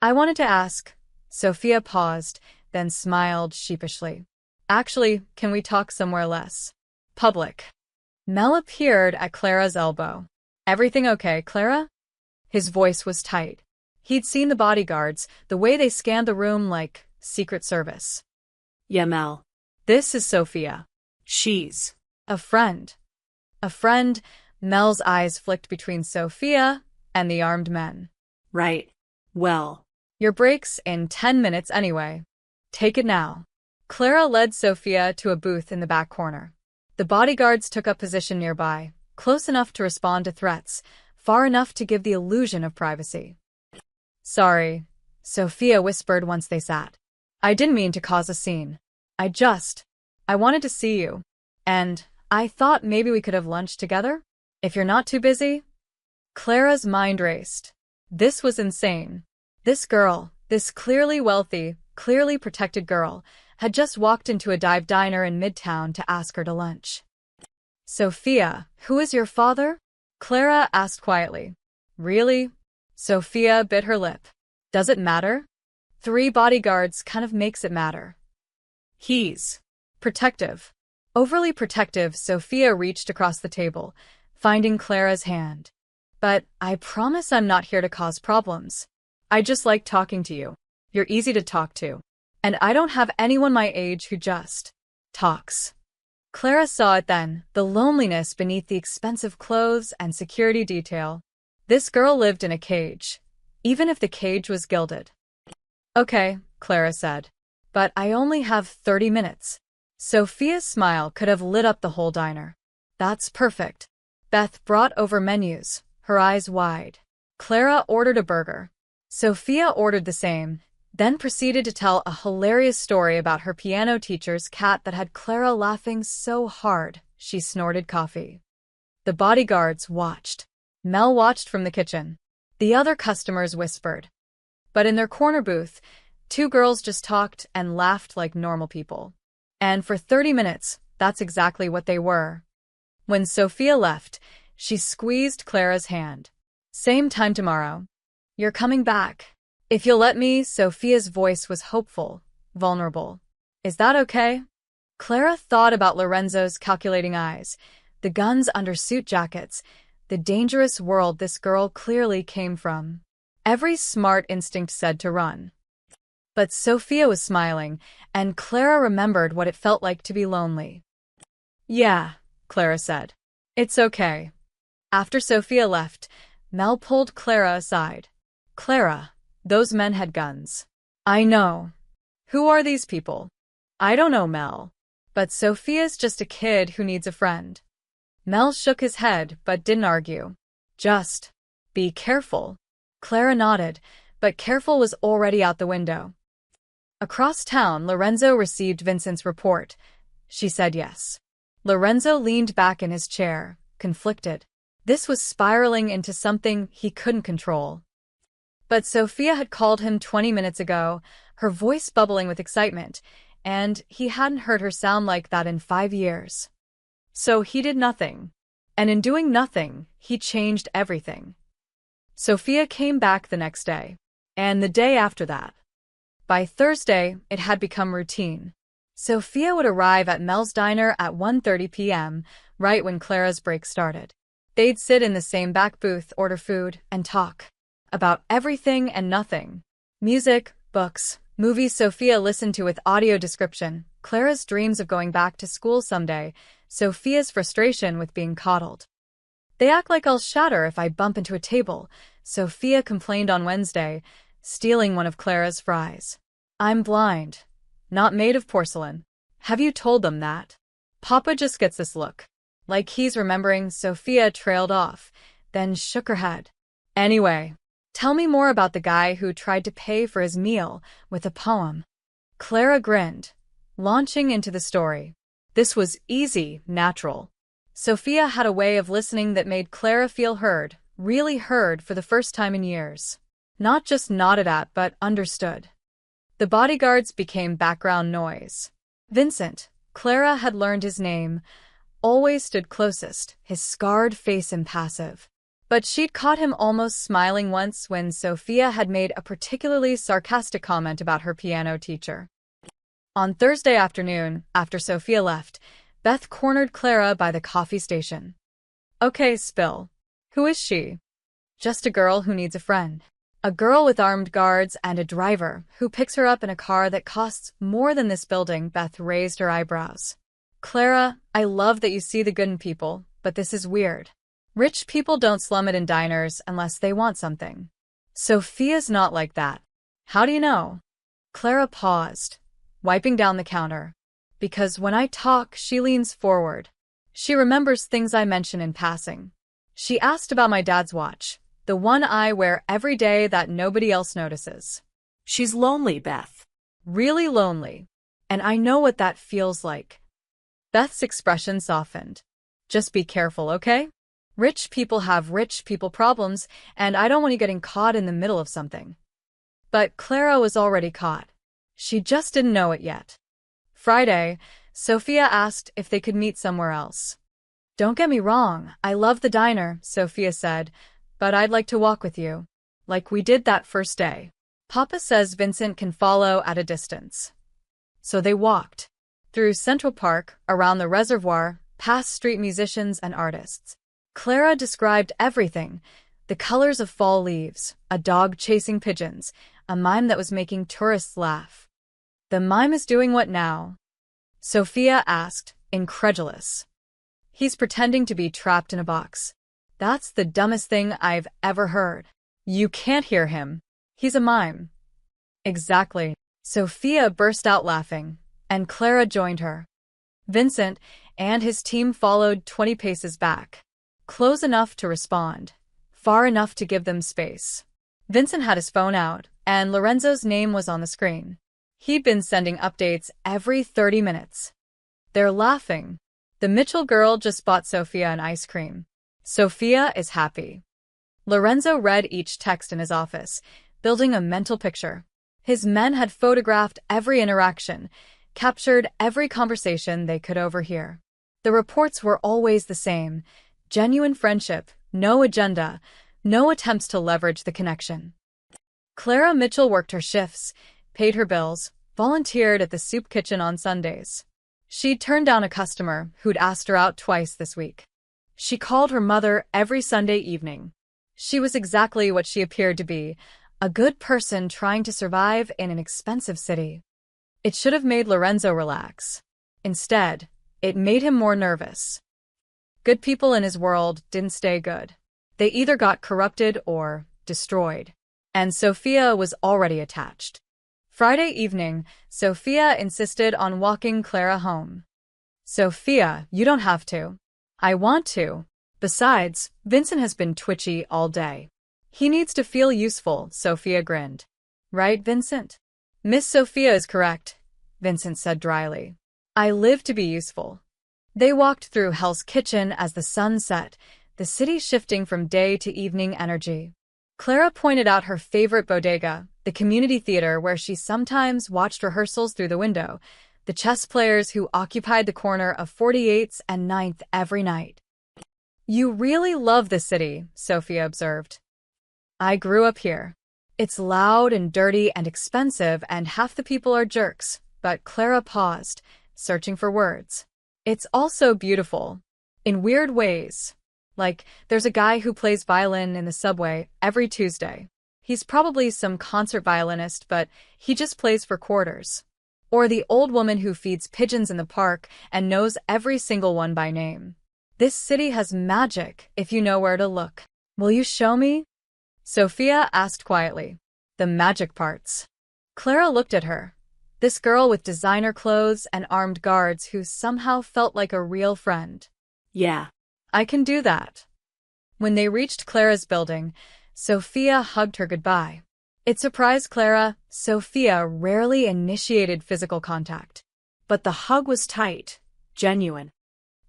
I wanted to ask. Sophia paused, then smiled sheepishly. Actually, can we talk somewhere less public? Mel appeared at Clara's elbow. Everything okay, Clara? His voice was tight. He'd seen the bodyguards, the way they scanned the room like Secret Service. Yeah, Mel. This is Sophia. She's a friend. A friend. Mel's eyes flicked between Sophia and the armed men. Right. Well. Your break's in 10 minutes anyway. Take it now. Clara led Sophia to a booth in the back corner. The bodyguards took up position nearby, close enough to respond to threats, far enough to give the illusion of privacy. Sorry, Sophia whispered once they sat. I didn't mean to cause a scene. I wanted to see you. And I thought maybe we could have lunch together? If you're not too busy? Clara's mind raced. This was insane. This girl, This clearly wealthy, clearly protected girl had just walked into a dive diner in Midtown to ask her to lunch. Sophia, who is your father? Clara asked quietly. Really? Sophia bit her lip. Does it matter? 3 bodyguards kind of makes it matter. He's Protective. Overly protective, Sophia reached across the table, finding Clara's hand. But I promise I'm not here to cause problems. I just like talking to you. You're easy to talk to. And I don't have anyone my age who just talks. Clara saw it then, the loneliness beneath the expensive clothes and security detail. This girl lived in a cage, even if the cage was gilded. Okay, Clara said. But I only have 30 minutes. Sophia's smile could have lit up the whole diner. That's perfect. Beth brought over menus, her eyes wide. Clara ordered a burger. Sophia ordered the same, then proceeded to tell a hilarious story about her piano teacher's cat that had Clara laughing so hard she snorted coffee. The bodyguards watched. Mel watched from the kitchen. The other customers whispered. But in their corner booth, 2 girls just talked and laughed like normal people. And for 30 minutes, that's exactly what they were. When Sophia left, she squeezed Clara's hand. Same time tomorrow. You're coming back. If you'll let me, Sophia's voice was hopeful, vulnerable. Is that okay? Clara thought about Lorenzo's calculating eyes, the guns under suit jackets, the dangerous world this girl clearly came from. Every smart instinct said to run. But Sophia was smiling, and Clara remembered what it felt like to be lonely. Yeah, Clara said. It's okay. After Sophia left, Mel pulled Clara aside. Clara, those men had guns. I know. Who are these people? I don't know, Mel. But Sophia's just a kid who needs a friend. Mel shook his head but didn't argue. Just be careful. Clara nodded, but careful was already out the window. Across town, Lorenzo received Vincent's report. She said yes. Lorenzo leaned back in his chair, conflicted. This was spiraling into something he couldn't control. But Sophia had called him 20 minutes ago, her voice bubbling with excitement, and he hadn't heard her sound like that in 5 years. So he did nothing. And in doing nothing, he changed everything. Sophia came back the next day, and the day after that. By Thursday, it had become routine. Sophia would arrive at Mel's diner at 1:30 p.m., right when Clara's break started. They'd sit in the same back booth, order food, and talk. About everything and nothing. Music, books, movies Sophia listened to with audio description, Clara's dreams of going back to school someday, Sophia's frustration with being coddled. They act like I'll shatter if I bump into a table, Sophia complained on Wednesday, stealing one of Clara's fries. I'm blind. Not made of porcelain. Have you told them that? Papa just gets this look. Like he's remembering. Sophia trailed off, then shook her head. Anyway, tell me more about the guy who tried to pay for his meal with a poem. Clara grinned, launching into the story. This was easy, natural. Sophia had a way of listening that made Clara feel heard, really heard for the first time in years. Not just nodded at, but understood. The bodyguards became background noise. Vincent, Clara had learned his name, always stood closest, his scarred face impassive. But she'd caught him almost smiling once when Sophia had made a particularly sarcastic comment about her piano teacher. On Thursday afternoon, after Sophia left, Beth cornered Clara by the coffee station. Okay, spill. Who is she? Just a girl who needs a friend. A girl with armed guards and a driver who picks her up in a car that costs more than this building. Beth raised her eyebrows. Clara, I love that you see the good in people, but this is weird. Rich people don't slum it in diners unless they want something. Sophia's not like that. How do you know? Clara paused, wiping down the counter. Because when I talk, she leans forward. She remembers things I mention in passing. She asked about my dad's watch, the one I wear every day that nobody else notices. She's lonely, Beth. Really lonely. And I know what that feels like. Beth's expression softened. Just be careful, okay? Rich people have rich people problems, and I don't want you getting caught in the middle of something. But Clara was already caught. She just didn't know it yet. Friday, Sophia asked if they could meet somewhere else. "Don't get me wrong, I love the diner," Sophia said, "but I'd like to walk with you. Like we did that first day. Papa says Vincent can follow at a distance." So they walked. Through Central Park, around the reservoir, past street musicians and artists. Clara described everything: the colors of fall leaves, a dog chasing pigeons, a mime that was making tourists laugh. "The mime is doing what now?" Sophia asked, incredulous. "He's pretending to be trapped in a box." "That's the dumbest thing I've ever heard." "You can't hear him. He's a mime." "Exactly." Sophia burst out laughing, and Clara joined her. Vincent and his team followed 20 paces back. Close enough to respond, far enough to give them space. Vincent had his phone out, and Lorenzo's name was on the screen. He'd been sending updates every 30 minutes. "They're laughing. The Mitchell girl just bought Sophia an ice cream. Sophia is happy." Lorenzo read each text in his office, building a mental picture. His men had photographed every interaction, captured every conversation they could overhear. The reports were always the same: genuine friendship, no agenda, no attempts to leverage the connection. Clara Mitchell worked her shifts, paid her bills, volunteered at the soup kitchen on Sundays. She'd turned down a customer who'd asked her out twice this week. She called her mother every Sunday evening. She was exactly what she appeared to be: a good person trying to survive in an expensive city. It should have made Lorenzo relax. Instead, it made him more nervous. Good people in his world didn't stay good. They either got corrupted or destroyed. And Sophia was already attached. Friday evening, Sophia insisted on walking Clara home. "Sophia, you don't have to." "I want to. Besides, Vincent has been twitchy all day. He needs to feel useful," Sophia grinned. "Right, Vincent?" "Miss Sophia is correct," Vincent said dryly. "I live to be useful." They walked through Hell's Kitchen as the sun set, the city shifting from day to evening energy. Clara pointed out her favorite bodega, the community theater where she sometimes watched rehearsals through the window, the chess players who occupied the corner of 48th and 9th every night. "You really love the city," Sophia observed. "I grew up here. It's loud and dirty and expensive, and half the people are jerks," but Clara paused, searching for words. "It's also beautiful. In weird ways. Like, there's a guy who plays violin in the subway every Tuesday. He's probably some concert violinist, but he just plays for quarters. Or the old woman who feeds pigeons in the park and knows every single one by name. This city has magic if you know where to look." "Will you show me?" Sophia asked quietly. "The magic parts." Clara looked at her. This girl with designer clothes and armed guards who somehow felt like a real friend. "Yeah, "I can do that." When they reached Clara's building, Sophia hugged her goodbye. It surprised Clara. Sophia rarely initiated physical contact. but the hug was tight, genuine."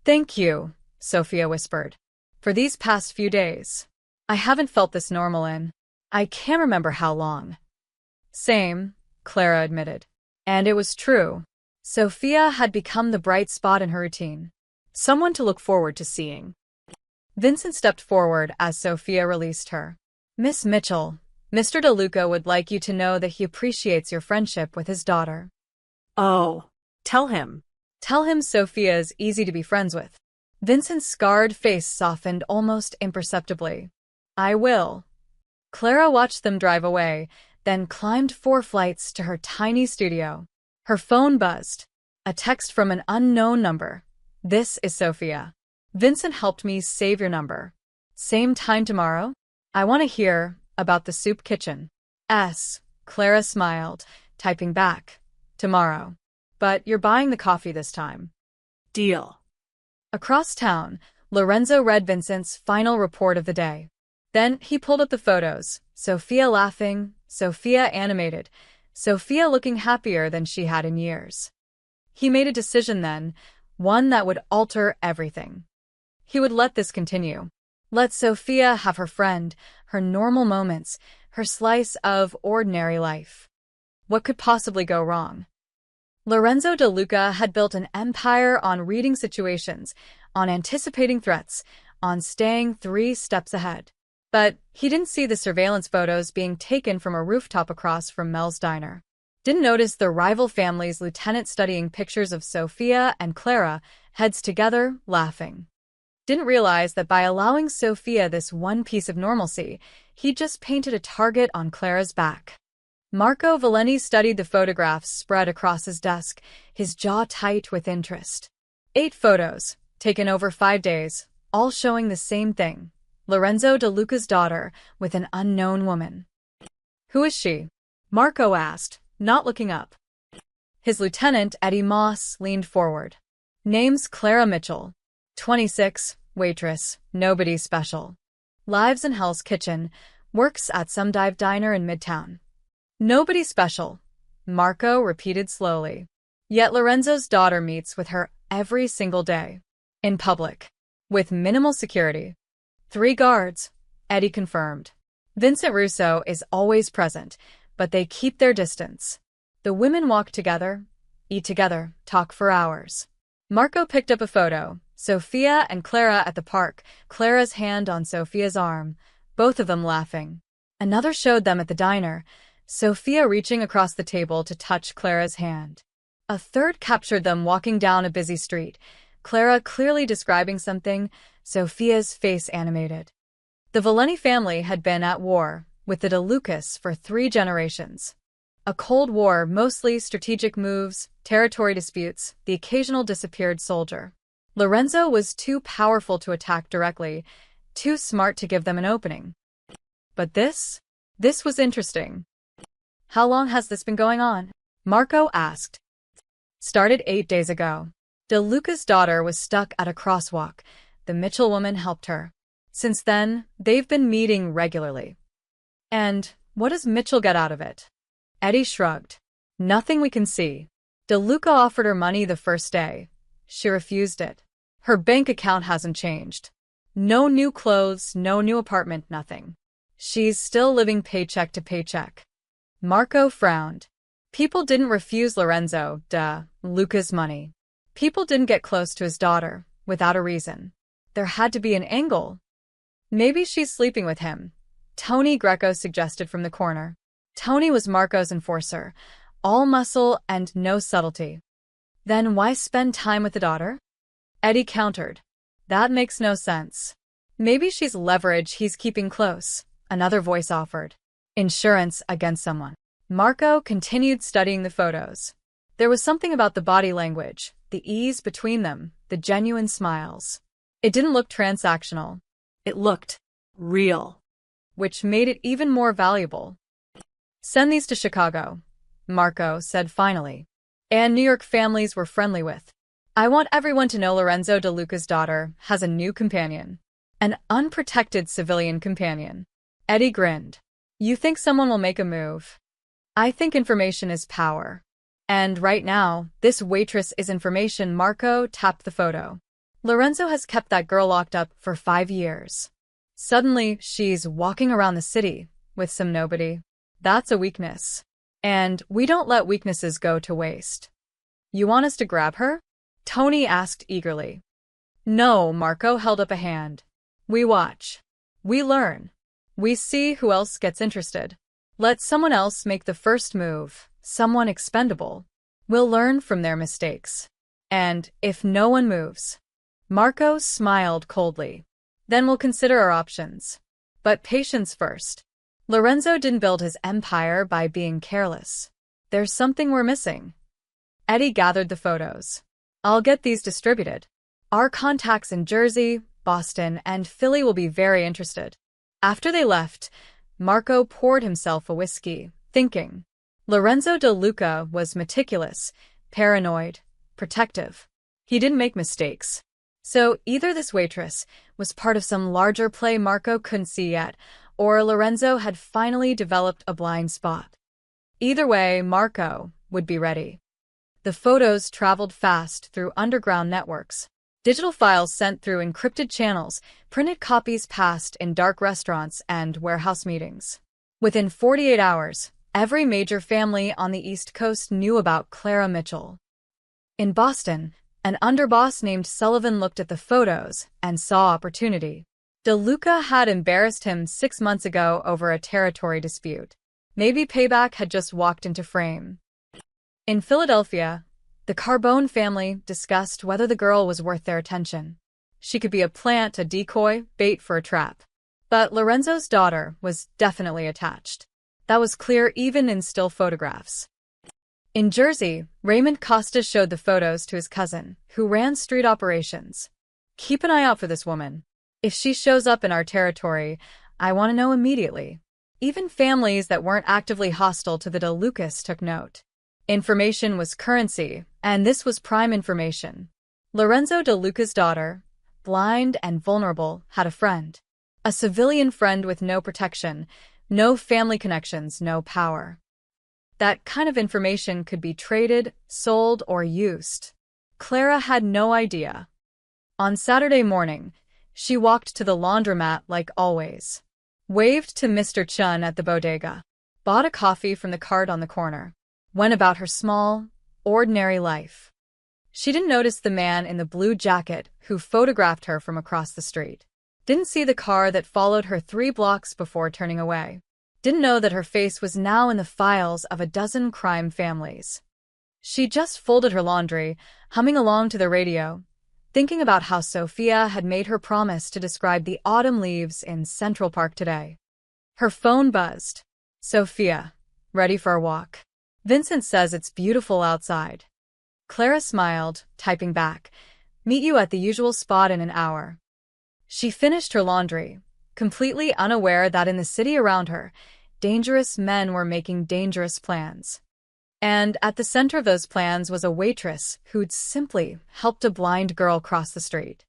"Thank you," Sophia whispered. "For these past few days. I haven't felt this normal in, I can't remember how long." "Same," Clara admitted. And it was true. Sophia had become the bright spot in her routine. Someone to look forward to seeing. Vincent stepped forward as Sophia released her. "Miss Mitchell, Mr. DeLuca would like you to know that he appreciates your friendship with his daughter." "Oh, tell him." "Tell him Sophia is easy to be friends with." Vincent's scarred face softened almost imperceptibly. "I will." Clara watched them drive away, then climbed 4 flights to her tiny studio. Her phone buzzed. A text from an unknown number. "This is Sophia. Vincent helped me save your number. Same time tomorrow? I want to hear about the soup kitchen." Clara smiled, typing back. "Tomorrow. But you're buying the coffee this time." "Deal." Across town, Lorenzo read Vincent's final report of the day. Then he pulled up the photos. Sophia laughing, Sophia animated, Sophia looking happier than she had in years. He made a decision then, one that would alter everything. He would let this continue. Let Sophia have her friend, her normal moments, her slice of ordinary life. What could possibly go wrong? Lorenzo De Luca had built an empire on reading situations, on anticipating threats, on staying 3 steps ahead. But he didn't see the surveillance photos being taken from a rooftop across from Mel's diner. Didn't notice the rival family's lieutenant studying pictures of Sophia and Clara, heads together, laughing. Didn't realize that by allowing Sophia this one piece of normalcy, he just painted a target on Clara's back. Marco Valeni studied the photographs spread across his desk, his jaw tight with interest. 8 photos, taken over 5 days, all showing the same thing. Lorenzo De Luca's daughter with an unknown woman. Who is she? Marco asked, not looking up. His lieutenant, Eddie Moss, leaned forward. Name's Clara Mitchell. 26, waitress, nobody special. Lives in Hell's Kitchen, works at some dive diner in Midtown. Nobody special, Marco repeated slowly. Yet Lorenzo's daughter meets with her every single day. In public. With minimal security. 3 guards, Eddie confirmed. Vincent Russo is always present, but they keep their distance. The women walk together, eat together, talk for hours. Marco picked up a photo, Sophia and Clara at the park, Clara's hand on Sophia's arm, both of them laughing. Another showed them at the diner, Sophia reaching across the table to touch Clara's hand. A third captured them walking down a busy street, Clara clearly describing something, Sophia's face animated. The Valeni family had been at war with the De Lucas for 3 generations. A Cold War, mostly strategic moves, territory disputes, the occasional disappeared soldier. Lorenzo was too powerful to attack directly, too smart to give them an opening. But this was interesting. How long has this been going on? Marco asked. Started 8 days ago. De Luca's daughter was stuck at a crosswalk. The Mitchell woman helped her. Since then, they've been meeting regularly. And what does Mitchell get out of it? Eddie shrugged. Nothing we can see. De Luca offered her money the first day. She refused it. Her bank account hasn't changed. No new clothes, no new apartment, nothing. She's still living paycheck to paycheck. Marco frowned. People didn't refuse Lorenzo De Luca's money. People didn't get close to his daughter, without a reason. There had to be an angle. Maybe she's sleeping with him, Tony Greco suggested from the corner. Tony was Marco's enforcer, all muscle and no subtlety. Then why spend time with the daughter? Eddie countered. That makes no sense. Maybe she's leverage he's keeping close, another voice offered. Insurance against someone. Marco continued studying the photos. There was something about the body language, the ease between them, the genuine smiles. It didn't look transactional. It looked real. Which made it even more valuable. Send these to Chicago, Marco said finally. And New York families we're friendly with. I want everyone to know Lorenzo De Luca's daughter has a new companion. An unprotected civilian companion. Eddie grinned. You think someone will make a move? I think information is power. And right now, this waitress is information. Marco tapped the photo. Lorenzo has kept that girl locked up for 5 years. Suddenly, she's walking around the city with some nobody. That's a weakness. And we don't let weaknesses go to waste. You want us to grab her? Tony asked eagerly. No, Marco held up a hand. We watch. We learn. We see who else gets interested. Let someone else make the first move, someone expendable. We'll learn from their mistakes. And if no one moves, Marco smiled coldly. Then we'll consider our options. But patience first. Lorenzo didn't build his empire by being careless. There's something we're missing. Eddie gathered the photos. I'll get these distributed. Our contacts in Jersey, Boston, and Philly will be very interested. After they left, Marco poured himself a whiskey, thinking. Lorenzo De Luca was meticulous, paranoid, protective. He didn't make mistakes. So either this waitress was part of some larger play Marco couldn't see yet, or Lorenzo had finally developed a blind spot. Either way, Marco would be ready. The photos traveled fast through underground networks. Digital files sent through encrypted channels, printed copies passed in dark restaurants and warehouse meetings. Within 48 hours, every major family on the East Coast knew about Clara Mitchell. In Boston, an underboss named Sullivan looked at the photos and saw opportunity. DeLuca had embarrassed him 6 months ago over a territory dispute. Maybe payback had just walked into frame. In Philadelphia, the Carbone family discussed whether the girl was worth their attention. She could be a plant, a decoy, bait for a trap. But Lorenzo's daughter was definitely attached. That was clear even in still photographs. In Jersey, Raymond Costa showed the photos to his cousin, who ran street operations. "Keep an eye out for this woman. If she shows up in our territory, I want to know immediately." Even families that weren't actively hostile to the DeLucas took note. Information was currency, and this was prime information. Lorenzo DeLuca's daughter, blind and vulnerable, had a friend. A civilian friend with no protection, no family connections, no power. That kind of information could be traded, sold, or used. Clara had no idea. On Saturday morning, she walked to the laundromat like always. Waved to Mr. Chun at the bodega. Bought a coffee from the cart on the corner. Went about her small, ordinary life. She didn't notice the man in the blue jacket who photographed her from across the street. Didn't see the car that followed her 3 blocks before turning away. Didn't know that her face was now in the files of a dozen crime families. She just folded her laundry, humming along to the radio, thinking about how Sophia had made her promise to describe the autumn leaves in Central Park today. Her phone buzzed. "Sophia, ready for a walk? Vincent says it's beautiful outside." Clara smiled, typing back, "Meet you at the usual spot in an hour." She finished her laundry, completely unaware that in the city around her, dangerous men were making dangerous plans. And at the center of those plans was a waitress who'd simply helped a blind girl cross the street.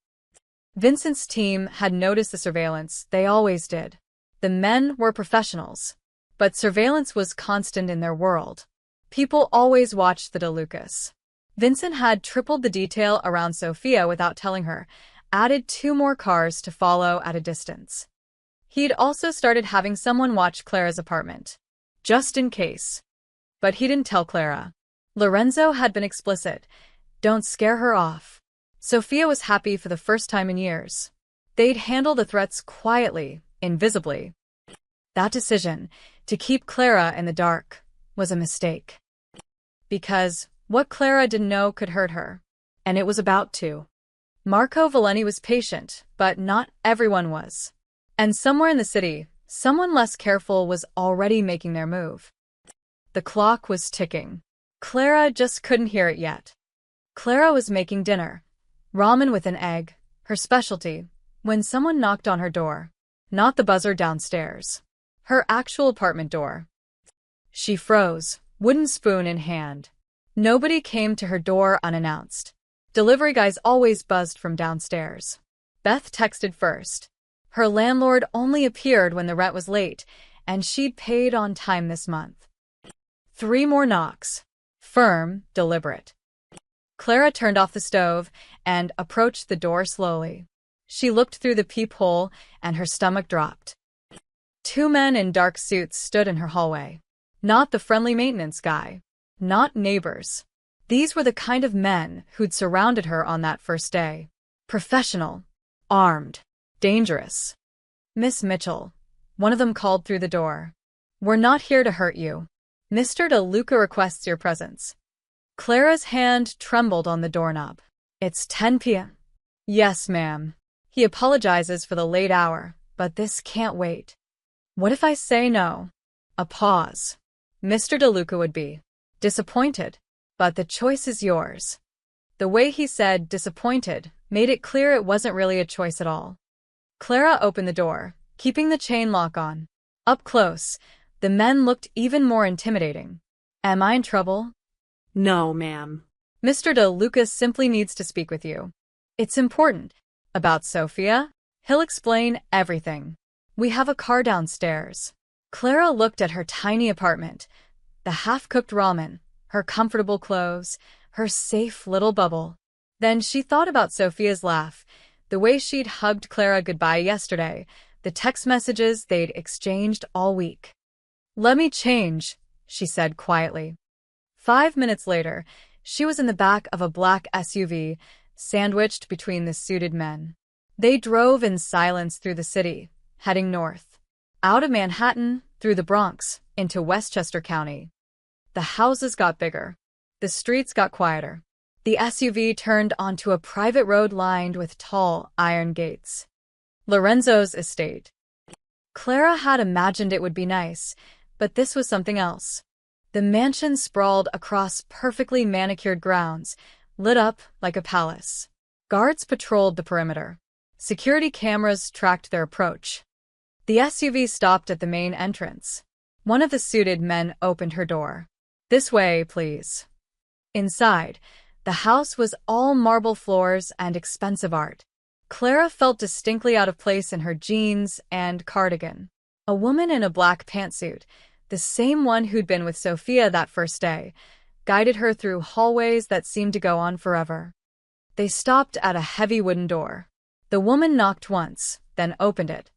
Vincent's team had noticed the surveillance, they always did. The men were professionals, but surveillance was constant in their world. People always watched the DeLucas. Vincent had tripled the detail around Sophia without telling her, added 2 more cars to follow at a distance. He'd also started having someone watch Clara's apartment, just in case. But he didn't tell Clara. Lorenzo had been explicit. Don't scare her off. Sophia was happy for the first time in years. They'd handle the threats quietly, invisibly. That decision, to keep Clara in the dark, was a mistake. Because what Clara didn't know could hurt her. And it was about to. Marco Valeni was patient, but not everyone was. And somewhere in the city, someone less careful was already making their move. The clock was ticking. Clara just couldn't hear it yet. Clara was making dinner, ramen with an egg, her specialty, when someone knocked on her door. Not the buzzer downstairs. Her actual apartment door. She froze, wooden spoon in hand. Nobody came to her door unannounced. Delivery guys always buzzed from downstairs. Beth texted first. Her landlord only appeared when the rent was late, and she'd paid on time this month. 3 more knocks. Firm, deliberate. Clara turned off the stove and approached the door slowly. She looked through the peephole, and her stomach dropped. 2 men in dark suits stood in her hallway. Not the friendly maintenance guy. Not neighbors. These were the kind of men who'd surrounded her on that first day. Professional. Armed. Dangerous. "Miss Mitchell," one of them called through the door. "We're not here to hurt you. Mr. DeLuca requests your presence." Clara's hand trembled on the doorknob. "It's 10 p.m. "Yes, ma'am. He apologizes for the late hour, but this can't wait." "What if I say no?" A pause. Mr. DeLuca would be disappointed, but the choice is yours. The way he said disappointed made it clear it wasn't really a choice at all. Clara opened the door, keeping the chain lock on. Up close, the men looked even more intimidating. "Am I in trouble?" "No, ma'am." "Mr. DeLuca simply needs to speak with you. It's important." "About Sophia?" "He'll explain everything. We have a car downstairs." Clara looked at her tiny apartment, the half-cooked ramen, her comfortable clothes, her safe little bubble. Then she thought about Sophia's laugh, the way she'd hugged Clara goodbye yesterday, the text messages they'd exchanged all week. "Let me change," she said quietly. 5 minutes later, she was in the back of a black SUV, sandwiched between the suited men. They drove in silence through the city, heading north. Out of Manhattan, through the Bronx, into Westchester County. The houses got bigger. The streets got quieter. The SUV turned onto a private road lined with tall, iron gates. Lorenzo's estate. Clara had imagined it would be nice, but this was something else. The mansion sprawled across perfectly manicured grounds, lit up like a palace. Guards patrolled the perimeter. Security cameras tracked their approach. The SUV stopped at the main entrance. One of the suited men opened her door. "This way, please." Inside, the house was all marble floors and expensive art. Clara felt distinctly out of place in her jeans and cardigan. A woman in a black pantsuit, the same one who'd been with Sophia that first day, guided her through hallways that seemed to go on forever. They stopped at a heavy wooden door. The woman knocked once, then opened it.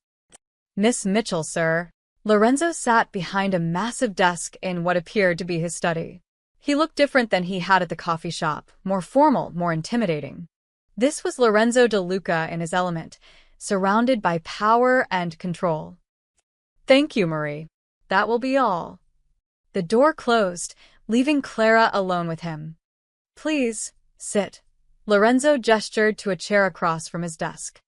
"Miss Mitchell, sir." Lorenzo sat behind a massive desk in what appeared to be his study. He looked different than he had at the coffee shop, more formal, more intimidating. This was Lorenzo De Luca in his element, surrounded by power and control. "Thank you, Marie. That will be all." The door closed, leaving Clara alone with him. "Please, sit." Lorenzo gestured to a chair across from his desk.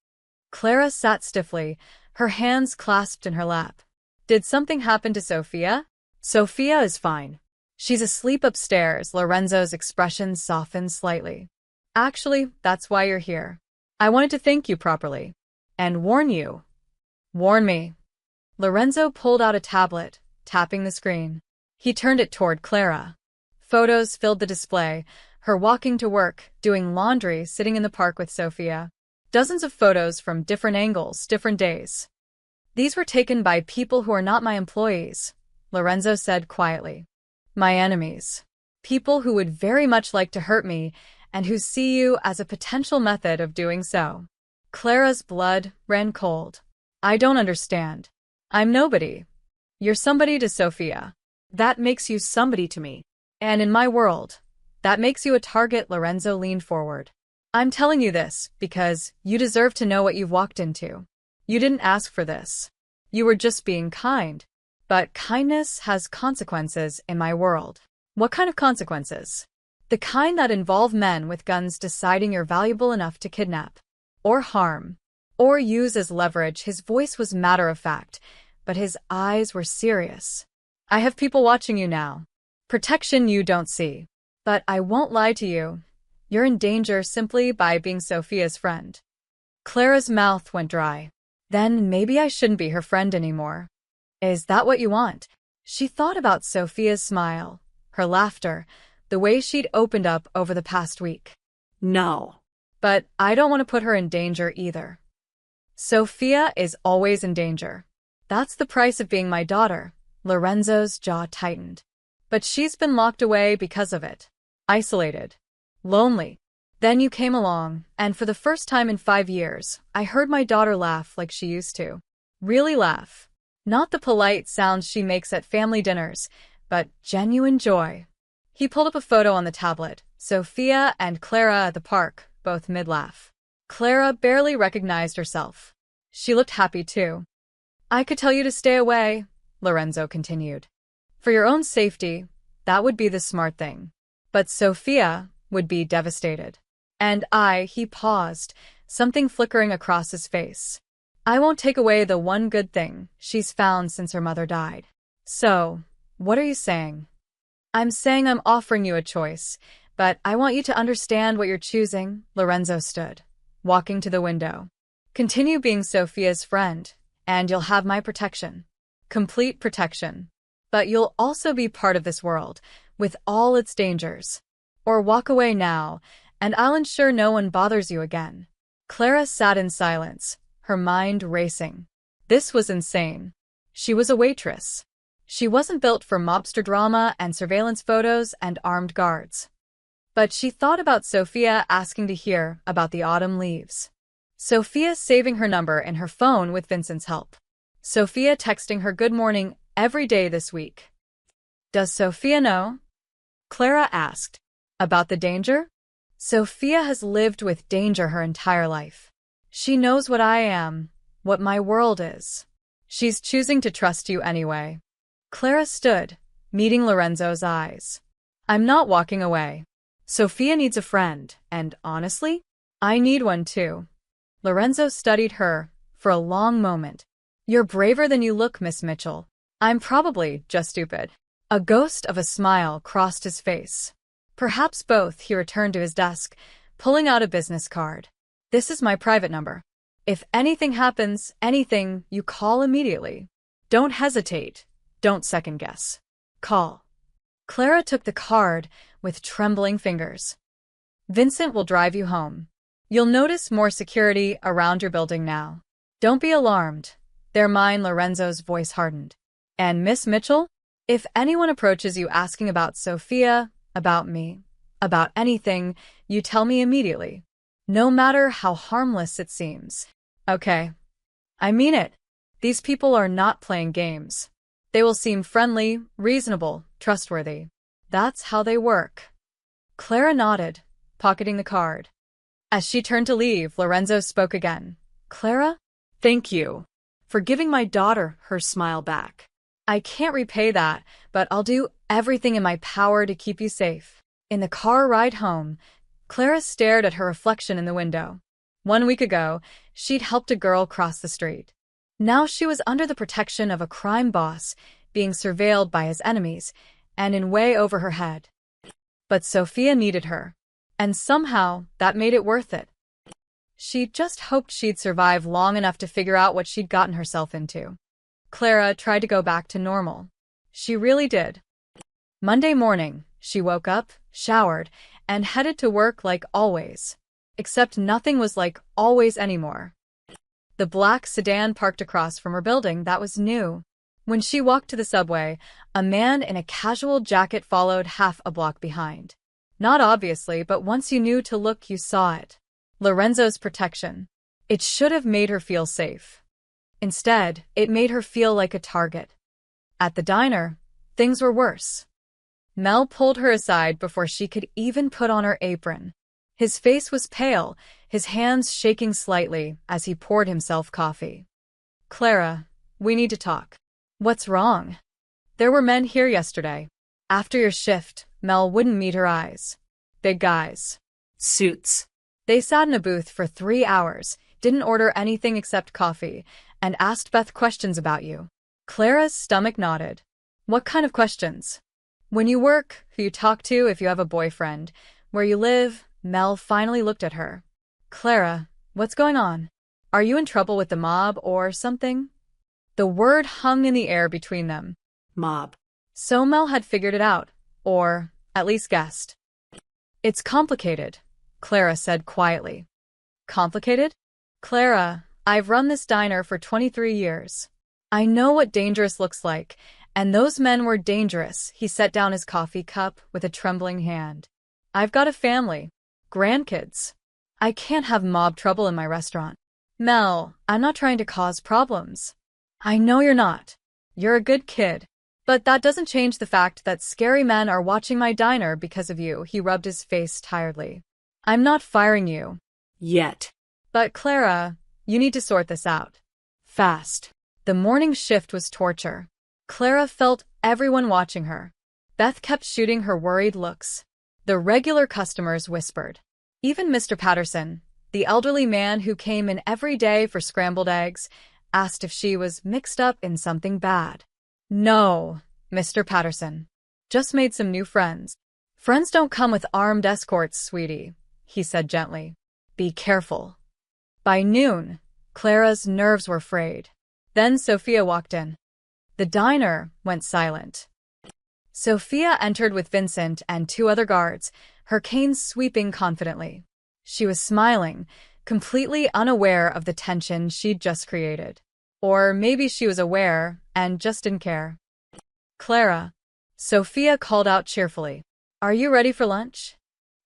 Clara sat stiffly, her hands clasped in her lap. "Did something happen to Sophia?" "Sophia is fine. She's asleep upstairs." Lorenzo's expression softened slightly. "Actually, that's why you're here. I wanted to thank you properly. And warn you." "Warn me." Lorenzo pulled out a tablet, tapping the screen. He turned it toward Clara. Photos filled the display, her walking to work, doing laundry, sitting in the park with Sophia. Dozens of photos from different angles, different days. "These were taken by people who are not my employees," Lorenzo said quietly. "My enemies. People who would very much like to hurt me and who see you as a potential method of doing so." Clara's blood ran cold. "I don't understand. I'm nobody. You're somebody to Sophia. That makes you somebody to me. And in my world, that makes you a target." Lorenzo leaned forward. "I'm telling you this because you deserve to know what you've walked into. You didn't ask for this. You were just being kind. But kindness has consequences in my world." "What kind of consequences?" "The kind that involve men with guns deciding you're valuable enough to kidnap. Or harm. Or use as leverage." His voice was matter-of-fact, but his eyes were serious. "I have people watching you now. Protection you don't see. But I won't lie to you. You're in danger simply by being Sophia's friend." Clara's mouth went dry. "Then maybe I shouldn't be her friend anymore." "Is that what you want?" She thought about Sophia's smile, her laughter, the way she'd opened up over the past week. No. "But I don't want to put her in danger either." "Sophia is always in danger. That's the price of being my daughter." Lorenzo's jaw tightened. "But she's been locked away because of it. Isolated. Lonely. Then you came along, and for the first time in 5 years, I heard my daughter laugh like she used to. Really laugh. Not the polite sounds she makes at family dinners, but genuine joy." He pulled up a photo on the tablet, Sophia and Clara at the park, both mid-laugh. Clara barely recognized herself. She looked happy too. "I could tell you to stay away," Lorenzo continued. "For your own safety, that would be the smart thing. But Sophia would be devastated. And he paused, something flickering across his face. "I won't take away the one good thing she's found since her mother died." "So, what are you saying?" "I'm saying I'm offering you a choice, but I want you to understand what you're choosing." Lorenzo stood, walking to the window. "Continue being Sophia's friend, and you'll have my protection. Complete protection. But you'll also be part of this world, with all its dangers. Or walk away now, and I'll ensure no one bothers you again." Clara sat in silence, her mind racing. This was insane. She was a waitress. She wasn't built for mobster drama and surveillance photos and armed guards. But she thought about Sophia asking to hear about the autumn leaves. Sophia saving her number in her phone with Vincent's help. Sophia texting her good morning every day this week. Does Sophia know? Clara asked. About the danger? Sophia has lived with danger her entire life. She knows what I am, what my world is. She's choosing to trust you anyway. Clara stood, meeting Lorenzo's eyes. I'm not walking away. Sophia needs a friend, and honestly, I need one too. Lorenzo studied her for a long moment. You're braver than you look, Miss Mitchell. I'm probably just stupid. A ghost of a smile crossed his face. Perhaps both, he returned to his desk, pulling out a business card. This is my private number. If anything happens, anything, you call immediately. Don't hesitate. Don't second guess. Call. Clara took the card with trembling fingers. Vincent will drive you home. You'll notice more security around your building now. Don't be alarmed. They're mine, Lorenzo's voice hardened. And Miss Mitchell? If anyone approaches you asking about Sophia, about me, about anything, you tell me immediately. No matter how harmless it seems. Okay. I mean it. These people are not playing games. They will seem friendly, reasonable, trustworthy. That's how they work. Clara nodded, pocketing the card. As she turned to leave, Lorenzo spoke again. Clara? Thank you for giving my daughter her smile back. I can't repay that, but I'll do everything in my power to keep you safe. In the car ride home, Clara stared at her reflection in the window. 1 week ago, she'd helped a girl cross the street. Now she was under the protection of a crime boss, being surveilled by his enemies, and in way over her head. But Sophia needed her, and somehow that made it worth it. She just hoped she'd survive long enough to figure out what she'd gotten herself into. Clara tried to go back to normal. She really did. Monday morning, she woke up, showered, and headed to work like always. Except nothing was like always anymore. The black sedan parked across from her building that was new. When she walked to the subway, a man in a casual jacket followed half a block behind. Not obviously, but once you knew to look, you saw it. Lorenzo's protection. It should have made her feel safe. Instead, it made her feel like a target. At the diner, things were worse. Mel pulled her aside before she could even put on her apron. His face was pale, his hands shaking slightly as he poured himself coffee. Clara, we need to talk. What's wrong? There were men here yesterday. After your shift, Mel wouldn't meet her eyes. Big guys. Suits. They sat in a booth for 3 hours, didn't order anything except coffee, and asked Beth questions about you. Clara's stomach nodded. What kind of questions? When you work, who you talk to, if you have a boyfriend, where you live. Mel finally looked at her. Clara, what's going on? Are you in trouble with the mob or something? The word hung in the air between them. Mob. So Mel had figured it out, or at least guessed. It's complicated, Clara said quietly. Complicated? Clara, I've run this diner for 23 years. I know what dangerous looks like, and those men were dangerous. He set down his coffee cup with a trembling hand. I've got a family. Grandkids. I can't have mob trouble in my restaurant. Mel, I'm not trying to cause problems. I know you're not. You're a good kid. But that doesn't change the fact that scary men are watching my diner because of you. He rubbed his face tiredly. I'm not firing you. Yet. But Clara, you need to sort this out. Fast. The morning shift was torture. Clara felt everyone watching her. Beth kept shooting her worried looks. The regular customers whispered. Even Mr. Patterson, the elderly man who came in every day for scrambled eggs, asked if she was mixed up in something bad. No, Mr. Patterson. Just made some new friends. Friends don't come with armed escorts, sweetie, he said gently. Be careful. By noon, Clara's nerves were frayed. Then Sophia walked in. The diner went silent. Sophia entered with Vincent and 2 other guards, her cane sweeping confidently. She was smiling, completely unaware of the tension she'd just created. Or maybe she was aware and just didn't care. Clara, Sophia called out cheerfully. Are you ready for lunch?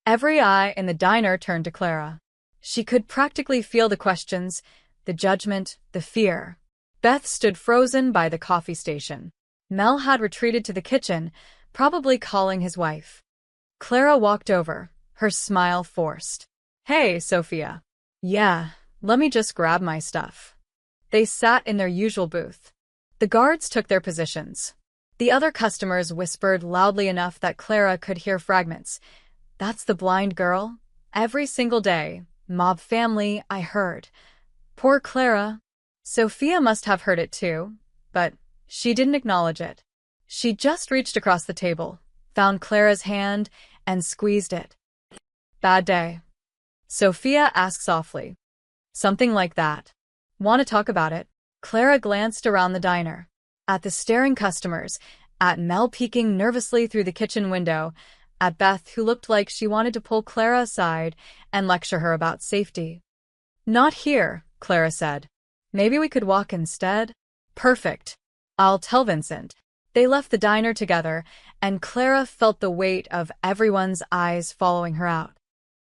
Every eye in the diner turned to Clara. She could practically feel the questions, the judgment, the fear. Beth stood frozen by the coffee station. Mel had retreated to the kitchen, probably calling his wife. Clara walked over, her smile forced. "Hey, Sophia." "Yeah, let me just grab my stuff." They sat in their usual booth. The guards took their positions. The other customers whispered loudly enough that Clara could hear fragments. "That's the blind girl? Every single day. Mob family, I heard." Poor Clara. Sophia must have heard it too, but she didn't acknowledge it. She just reached across the table, found Clara's hand, and squeezed it. "Bad day?" Sophia asked softly. "Something like that." "Want to talk about it?" Clara glanced around the diner. At the staring customers, at Mel peeking nervously through the kitchen window, at Beth who looked like she wanted to pull Clara aside and lecture her about safety. "Not here," Clara said. "Maybe we could walk instead?" "Perfect. I'll tell Vincent." They left the diner together, and Clara felt the weight of everyone's eyes following her out.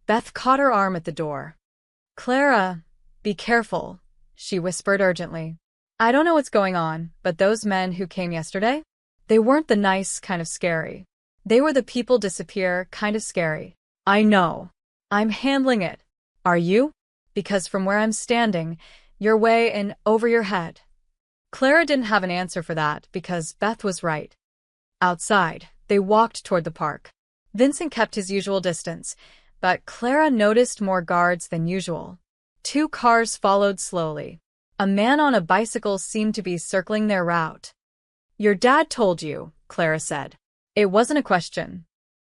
Beth caught her arm at the door. "Clara, be careful," she whispered urgently. "I don't know what's going on, but those men who came yesterday? They weren't the nice kind of scary. They were the people disappear kind of scary." "I know. I'm handling it. Are you?" "Because from where I'm standing, you're way in over your head." Clara didn't have an answer for that because Beth was right. Outside, they walked toward the park. Vincent kept his usual distance, but Clara noticed more guards than usual. 2 cars followed slowly. A man on a bicycle seemed to be circling their route. "Your dad told you," Clara said. It wasn't a question.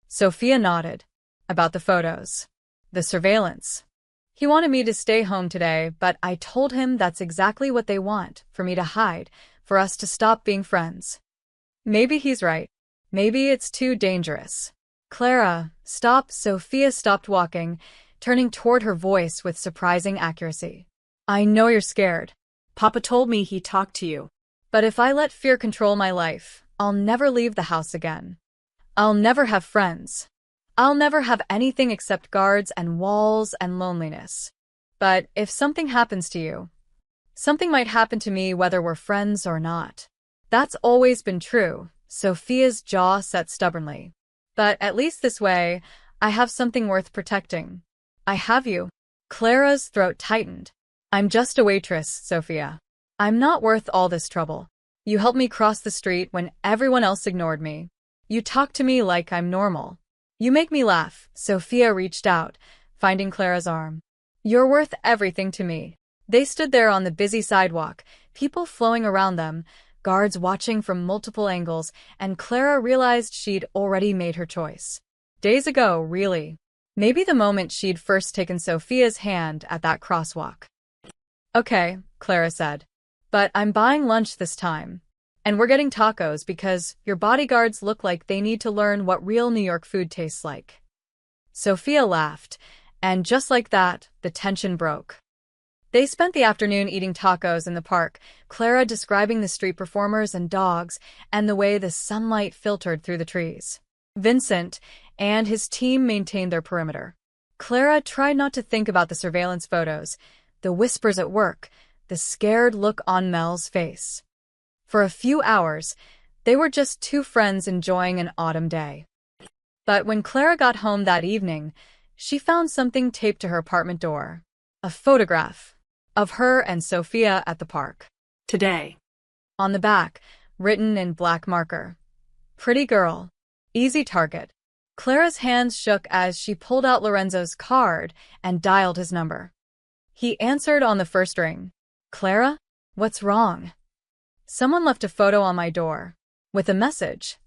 Sophia nodded. "About the photos. The surveillance. He wanted me to stay home today, but I told him that's exactly what they want, for me to hide, for us to stop being friends." "Maybe he's right. Maybe it's too dangerous." "Clara, stop." Sophia stopped walking, turning toward her voice with surprising accuracy. "I know you're scared. Papa told me he talked to you. But if I let fear control my life, I'll never leave the house again. I'll never have friends. I'll never have anything except guards and walls and loneliness. But if something happens to you, something might happen to me whether we're friends or not." That's always been true. Sophia's jaw set stubbornly. "But at least this way, I have something worth protecting. I have you." Clara's throat tightened. "I'm just a waitress, Sophia. I'm not worth all this trouble. You helped me cross the street when everyone else ignored me. You talk to me like I'm normal. You make me laugh." Sophia reached out, finding Clara's arm. "You're worth everything to me." They stood there on the busy sidewalk, people flowing around them, guards watching from multiple angles, and Clara realized she'd already made her choice. Days ago, really. Maybe the moment she'd first taken Sophia's hand at that crosswalk. "Okay," Clara said. "But I'm buying lunch this time. And we're getting tacos because your bodyguards look like they need to learn what real New York food tastes like." Sophia laughed, and just like that, the tension broke. They spent the afternoon eating tacos in the park, Clara describing the street performers and dogs, and the way the sunlight filtered through the trees. Vincent and his team maintained their perimeter. Clara tried not to think about the surveillance photos, the whispers at work, the scared look on Mel's face. For a few hours, they were just 2 friends enjoying an autumn day. But when Clara got home that evening, she found something taped to her apartment door. A photograph of her and Sophia at the park. "Today." On the back, written in black marker. "Pretty girl. Easy target." Clara's hands shook as she pulled out Lorenzo's card and dialed his number. He answered on the first ring. "Clara? What's wrong?" "Someone left a photo on my door. With a message."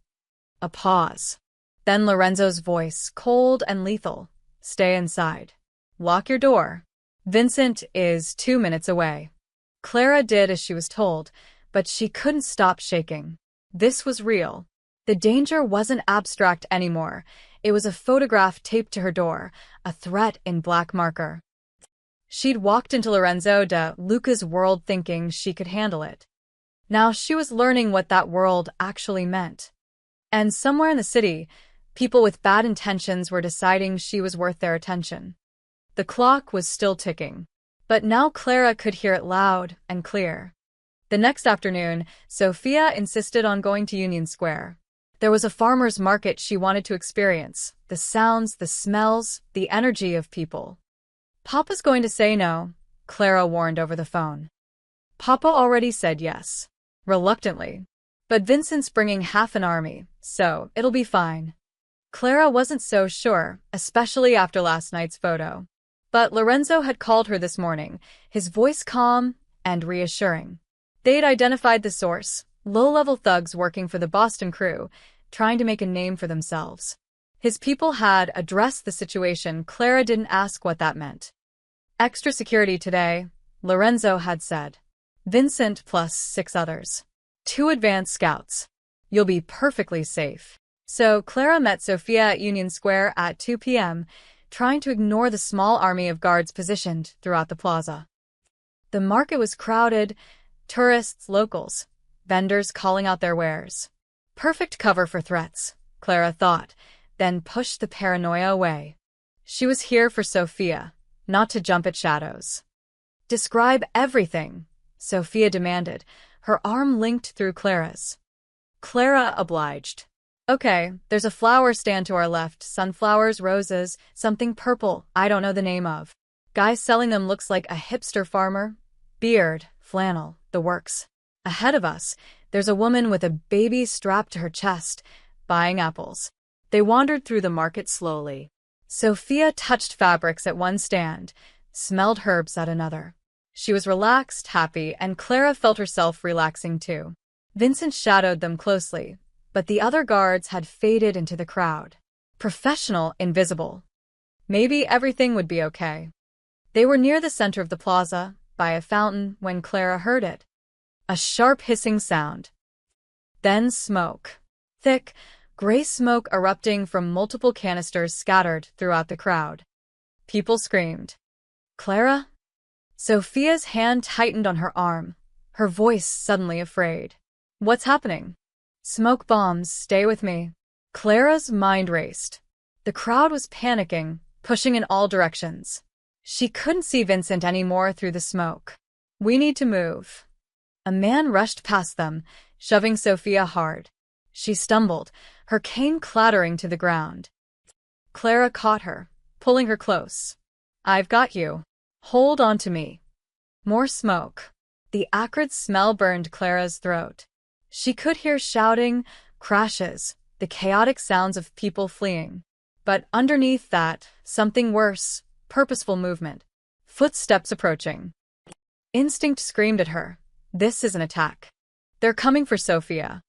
A pause. Then Lorenzo's voice, cold and lethal. "Stay inside. Lock your door. Vincent is 2 minutes away." Clara did as she was told, but she couldn't stop shaking. This was real. The danger wasn't abstract anymore. It was a photograph taped to her door, a threat in black marker. She'd walked into Lorenzo de Luca's world thinking she could handle it. Now she was learning what that world actually meant. And somewhere in the city, people with bad intentions were deciding she was worth their attention. The clock was still ticking. But now Clara could hear it loud and clear. The next afternoon, Sophia insisted on going to Union Square. There was a farmer's market she wanted to experience, the sounds, the smells, the energy of people. Papa's going to say no, Clara warned over the phone. Papa already said yes. Reluctantly. But Vincent's bringing half an army, so it'll be fine. Clara wasn't so sure, especially after last night's photo. But Lorenzo had called her this morning, his voice calm and reassuring. They'd identified the source, low-level thugs working for the Boston crew, trying to make a name for themselves. His people had addressed the situation. Clara didn't ask what that meant. Extra security today, Lorenzo had said. Vincent plus 6 others. 2 advanced scouts. You'll be perfectly safe. So Clara met Sophia at Union Square at 2 p.m., trying to ignore the small army of guards positioned throughout the plaza. The market was crowded, tourists, locals, vendors calling out their wares. Perfect cover for threats, Clara thought, then pushed the paranoia away. She was here for Sophia, not to jump at shadows. Describe everything, Sophia demanded, her arm linked through Clara's. Clara obliged. Okay, there's a flower stand to our left, sunflowers, roses, something purple, I don't know the name of. Guy selling them looks like a hipster farmer. Beard, flannel, the works. Ahead of us, there's a woman with a baby strapped to her chest, buying apples. They wandered through the market slowly. Sophia touched fabrics at one stand, smelled herbs at another. She was relaxed, happy, and Clara felt herself relaxing too. Vincent shadowed them closely, but the other guards had faded into the crowd. Professional, invisible. Maybe everything would be okay. They were near the center of the plaza, by a fountain, when Clara heard it. A sharp hissing sound. Then smoke. Thick, gray smoke erupting from multiple canisters scattered throughout the crowd. People screamed. Clara? Sophia's hand tightened on her arm, her voice suddenly afraid. What's happening? Smoke bombs, stay with me. Clara's mind raced. The crowd was panicking, pushing in all directions. She couldn't see Vincent anymore through the smoke. We need to move. A man rushed past them, shoving Sophia hard. She stumbled, her cane clattering to the ground. Clara caught her, pulling her close. I've got you. Hold on to me. More smoke. The acrid smell burned Clara's throat. She could hear shouting, crashes, the chaotic sounds of people fleeing. But underneath that, something worse, purposeful movement. Footsteps approaching. Instinct screamed at her. This is an attack. They're coming for Sophia.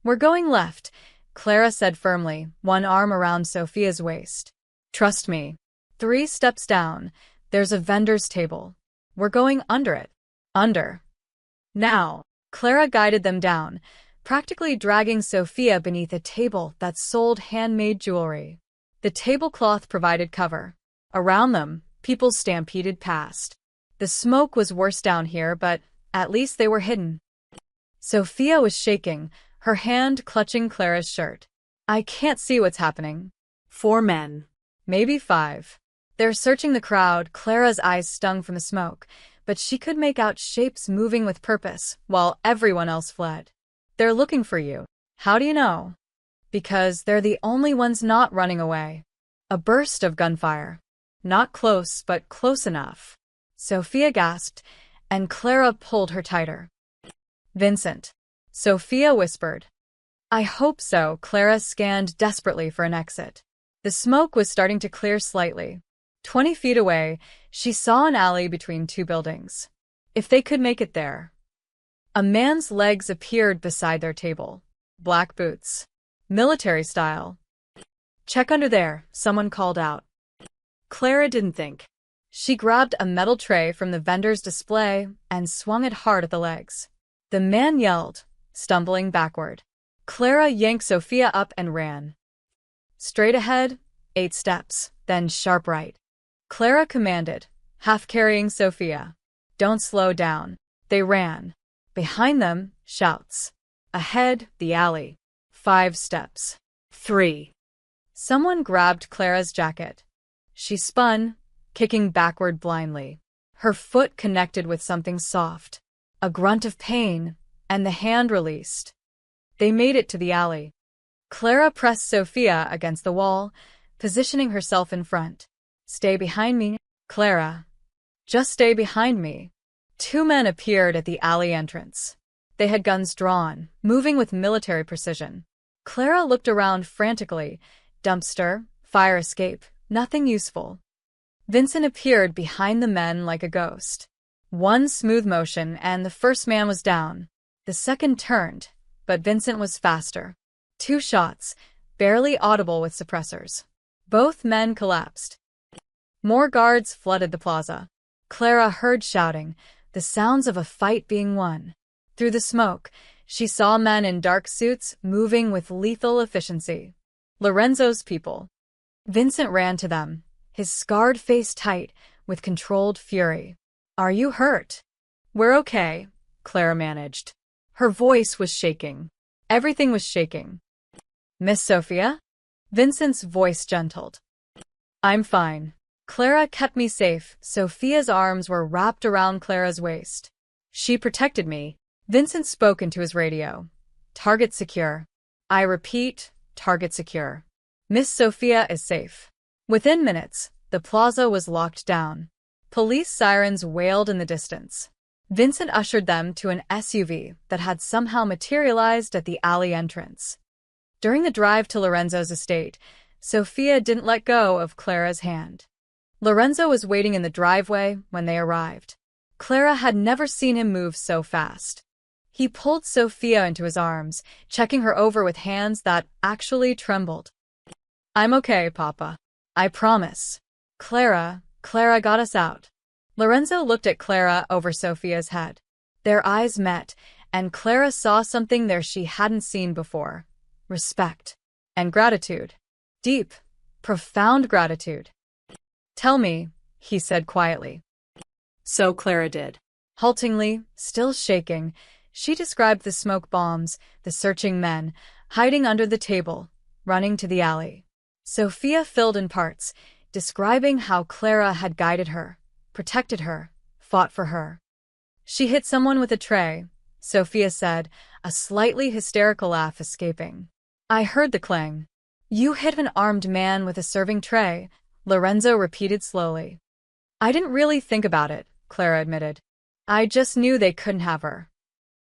We're going left, Clara said firmly, one arm around Sophia's waist. Trust me. 3 steps down, there's a vendor's table. We're going under it. Under. Now. Clara guided them down, practically dragging Sophia beneath a table that sold handmade jewelry. The tablecloth provided cover. Around them, people stampeded past. The smoke was worse down here, but at least they were hidden. Sophia was shaking, her hand clutching Clara's shirt. I can't see what's happening. 4 men. Maybe 5. They're searching the crowd. Clara's eyes stung from the smoke, but she could make out shapes moving with purpose, while everyone else fled. They're looking for you. How do you know? Because they're the only ones not running away. A burst of gunfire. Not close, but close enough. Sophia gasped, and Clara pulled her tighter. Vincent. Sophia whispered. I hope so. Clara scanned desperately for an exit. The smoke was starting to clear slightly. 20 feet away, she saw an alley between 2 buildings. If they could make it there. A man's legs appeared beside their table. Black boots. Military style. Check under there, someone called out. Clara didn't think. She grabbed a metal tray from the vendor's display and swung it hard at the legs. The man yelled, stumbling backward. Clara yanked Sophia up and ran. Straight ahead, 8 steps, then sharp right. Clara commanded, half carrying Sophia. Don't slow down. They ran. Behind them, shouts. Ahead, the alley. 5 steps. 3. Someone grabbed Clara's jacket. She spun, kicking backward blindly. Her foot connected with something soft. A grunt of pain, and the hand released. They made it to the alley. Clara pressed Sophia against the wall, positioning herself in front. "Stay behind me, Clara. Just stay behind me." Two men appeared at the alley entrance. They had guns drawn, moving with military precision. Clara looked around frantically. Dumpster, fire escape, nothing useful. Vincent appeared behind the men like a ghost. One smooth motion, and the first man was down. The second turned, but Vincent was faster. 2 shots, barely audible with suppressors. Both men collapsed. More guards flooded the plaza. Clara heard shouting, the sounds of a fight being won. Through the smoke, she saw men in dark suits moving with lethal efficiency. Lorenzo's people. Vincent ran to them, his scarred face tight with controlled fury. "Are you hurt?" "We're okay," Clara managed. Her voice was shaking. Everything was shaking. "Miss Sophia?" Vincent's voice gentled. "I'm fine. Clara kept me safe." Sophia's arms were wrapped around Clara's waist. "She protected me." Vincent spoke into his radio. "Target secure. I repeat, target secure. Miss Sophia is safe." Within minutes, the plaza was locked down. Police sirens wailed in the distance. Vincent ushered them to an SUV that had somehow materialized at the alley entrance. During the drive to Lorenzo's estate, Sophia didn't let go of Clara's hand. Lorenzo was waiting in the driveway when they arrived. Clara had never seen him move so fast. He pulled Sophia into his arms, checking her over with hands that actually trembled. "I'm okay, Papa. I promise. Clara got us out." Lorenzo looked at Clara over Sophia's head. Their eyes met, and Clara saw something there she hadn't seen before. Respect. And gratitude. Deep, profound gratitude. "Tell me," he said quietly. So Clara did. Haltingly, still shaking, she described the smoke bombs, the searching men, hiding under the table, running to the alley. Sophia filled in parts, describing how Clara had guided her, protected her, fought for her. "She hit someone with a tray," Sophia said, a slightly hysterical laugh escaping. "I heard the clang." "You hit an armed man with a serving tray," Lorenzo repeated slowly. "I didn't really think about it," Clara admitted. "I just knew they couldn't have her."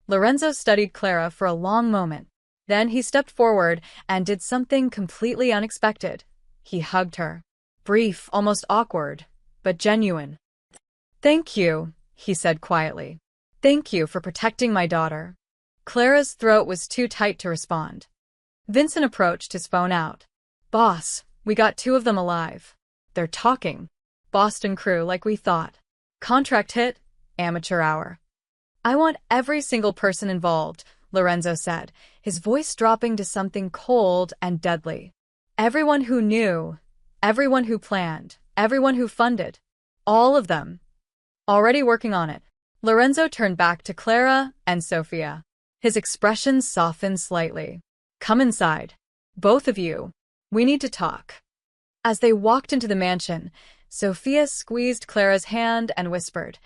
Lorenzo studied Clara for a long moment. Then he stepped forward and did something completely unexpected. He hugged her. Brief, almost awkward, but genuine. "Thank you," he said quietly. "Thank you for protecting my daughter." Clara's throat was too tight to respond. Vincent approached, his phone out. "Boss, we got 2 of them alive. They're talking. Boston crew like we thought. Contract hit, amateur hour." "I want every single person involved," Lorenzo said, his voice dropping to something cold and deadly. "Everyone who knew, everyone who planned, everyone who funded. All of them. Already working on it." Lorenzo turned back to Clara and Sophia. His expression softened slightly. "Come inside. Both of you. We need to talk." As they walked into the mansion, Sophia squeezed Clara's hand and whispered,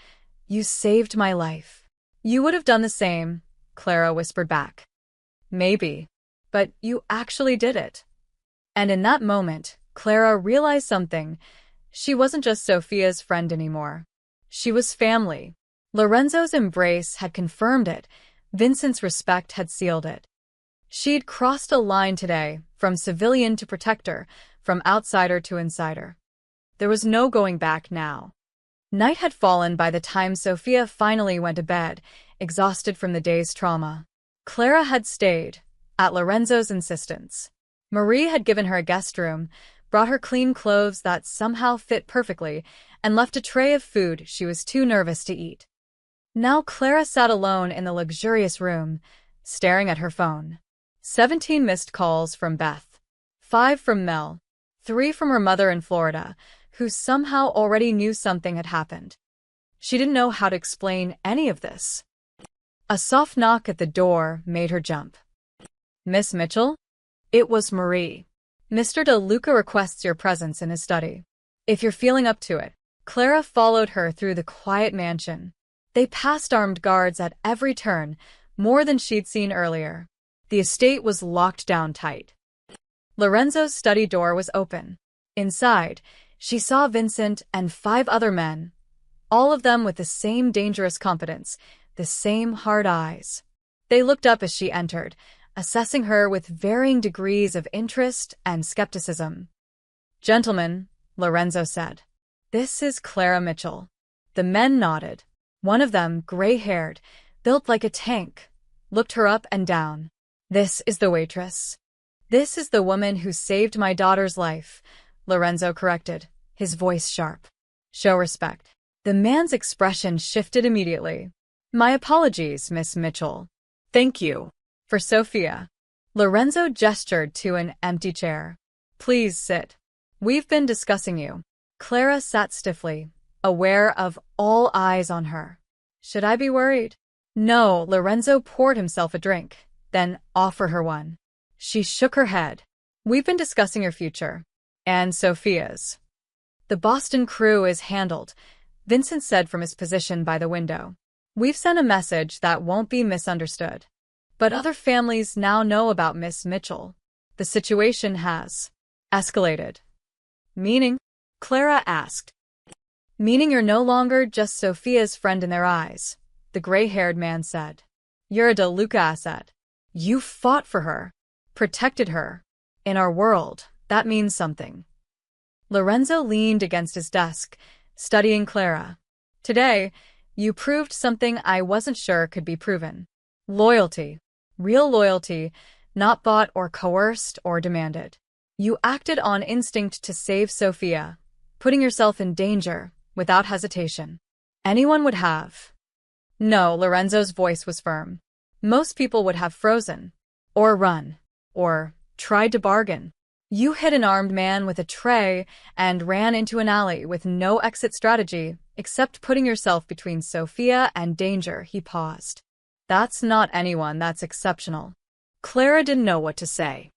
"You saved my life." "You would have done the same," Clara whispered back. "Maybe. But you actually did it." And in that moment, Clara realized something. She wasn't just Sophia's friend anymore. She was family. Lorenzo's embrace had confirmed it. Vincent's respect had sealed it. She'd crossed a line today, from civilian to protector, from outsider to insider. There was no going back now. Night had fallen by the time Sophia finally went to bed, exhausted from the day's trauma. Clara had stayed, at Lorenzo's insistence. Marie had given her a guest room, brought her clean clothes that somehow fit perfectly, and left a tray of food she was too nervous to eat. Now Clara sat alone in the luxurious room, staring at her phone. 17 missed calls from Beth. 5 from Mel. 3 from her mother in Florida, who somehow already knew something had happened. She didn't know how to explain any of this. A soft knock at the door made her jump. "Miss Mitchell?" It was Marie. "Mr. De Luca requests your presence in his study. If you're feeling up to it." Clara followed her through the quiet mansion. They passed armed guards at every turn, more than she'd seen earlier. The estate was locked down tight. Lorenzo's study door was open. Inside, she saw Vincent and 5 other men, all of them with the same dangerous confidence, the same hard eyes. They looked up as she entered, assessing her with varying degrees of interest and skepticism. "Gentlemen," Lorenzo said, "this is Clara Mitchell." The men nodded. One of them, gray-haired, built like a tank, looked her up and down. "This is the waitress." "This is the woman who saved my daughter's life," Lorenzo corrected, his voice sharp. "Show respect." The man's expression shifted immediately. "My apologies, Miss Mitchell." "Thank you." "For Sophia." Lorenzo gestured to an empty chair. "Please sit. We've been discussing you." Clara sat stiffly, aware of all eyes on her. "Should I be worried?" "No." Lorenzo poured himself a drink, then offered her one. She shook her head. "We've been discussing your future. And Sophia's." "The Boston crew is handled," Vincent said from his position by the window. "We've sent a message that won't be misunderstood. But other families now know about Miss Mitchell. The situation has escalated." "Meaning?" Clara asked. "Meaning you're no longer just Sophia's friend in their eyes," the gray-haired man said. "You're a DeLuca asset. You fought for her, protected her. In our world, that means something." Lorenzo leaned against his desk, studying Clara. "Today, you proved something I wasn't sure could be proven. Loyalty. Real loyalty, not bought or coerced or demanded. You acted on instinct to save Sophia, putting yourself in danger without hesitation. Anyone would have." "No," Lorenzo's voice was firm. "Most people would have frozen, or run, or tried to bargain. You hit an armed man with a tray and ran into an alley with no exit strategy except putting yourself between Sophia and danger." He paused. "That's not anyone, that's exceptional." Clara didn't know what to say.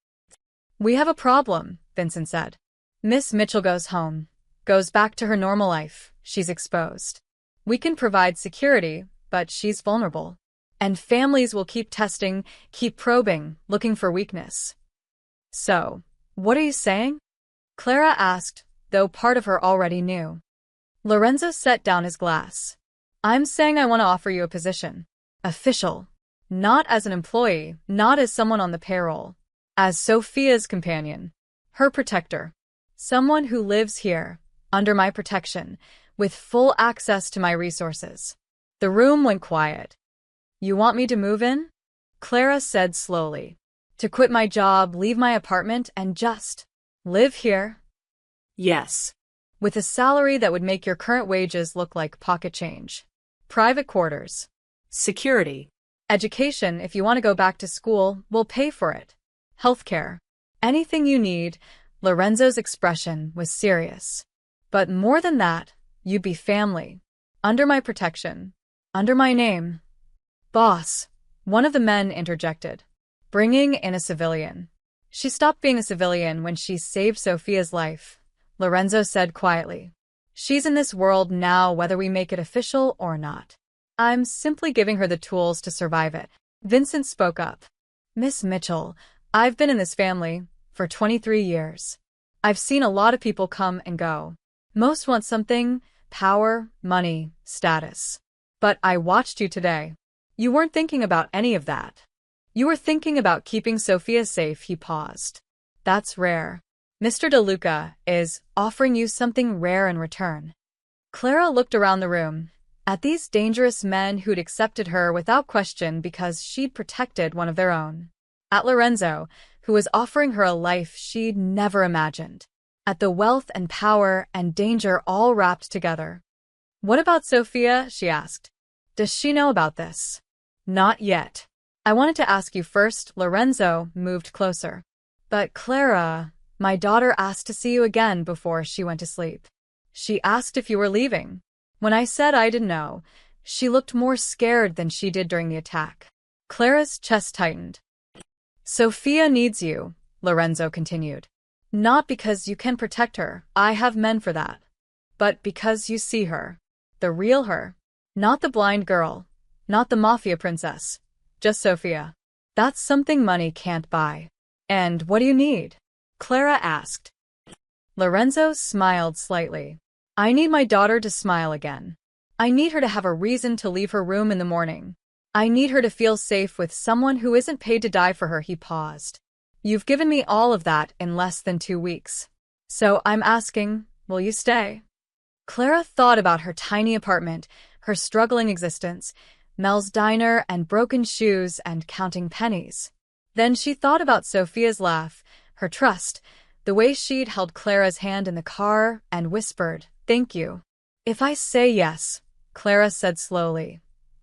"We have a problem," Vincent said. "Miss Mitchell goes home, goes back to her normal life. She's exposed. We can provide security, but she's vulnerable. And families will keep testing, keep probing, looking for weakness." "So, what are you saying?" Clara asked, though part of her already knew. Lorenzo set down his glass. "I'm saying I want to offer you a position. Official. Not as an employee, not as someone on the payroll. As Sophia's companion. Her protector. Someone who lives here, under my protection, with full access to my resources." The room went quiet. "You want me to move in?" Clara said slowly. "To quit my job, leave my apartment, and just live here?" "Yes." "With a salary that would make your current wages look like pocket change. Private quarters. Security. Education, if you want to go back to school, we'll pay for it. Healthcare. Anything you need." Lorenzo's expression was serious. "But more than that, you'd be family. Under my protection. Under my name." "Boss," one of the men interjected. "Bringing in a civilian." "She stopped being a civilian when she saved Sophia's life," Lorenzo said quietly. "She's in this world now whether we make it official or not. I'm simply giving her the tools to survive it." Vincent spoke up. "Miss Mitchell, I've been in this family for 23 years. I've seen a lot of people come and go. Most want something, power, money, status. But I watched you today. You weren't thinking about any of that. You were thinking about keeping Sophia safe." He paused. "That's rare. Mr. DeLuca is offering you something rare in return." Clara looked around the room, at these dangerous men who'd accepted her without question because she'd protected one of their own. At Lorenzo, who was offering her a life she'd never imagined. At the wealth and power and danger all wrapped together. "What about Sophia?" she asked. "Does she know about this?" "Not yet. I wanted to ask you first." Lorenzo moved closer. "But Clara, my daughter asked to see you again before she went to sleep. She asked if you were leaving. When I said I didn't know, she looked more scared than she did during the attack." Clara's chest tightened. "Sophia needs you," Lorenzo continued. "Not because you can protect her, I have men for that. But because you see her. The real her. Not the blind girl. Not the mafia princess. Just Sophia. That's something money can't buy. And what do you need? Clara asked. Lorenzo smiled slightly. I need my daughter to smile again. I need her to have a reason to leave her room in the morning. I need her to feel safe with someone who isn't paid to die for her. He paused. You've given me all of that in less than 2 weeks. So I'm asking, will you stay? Clara thought about her tiny apartment, her struggling existence, Mel's diner and broken shoes and counting pennies. Then she thought about Sophia's laugh, her trust, the way she'd held Clara's hand in the car and whispered, "Thank you." If I say yes, Clara said slowly,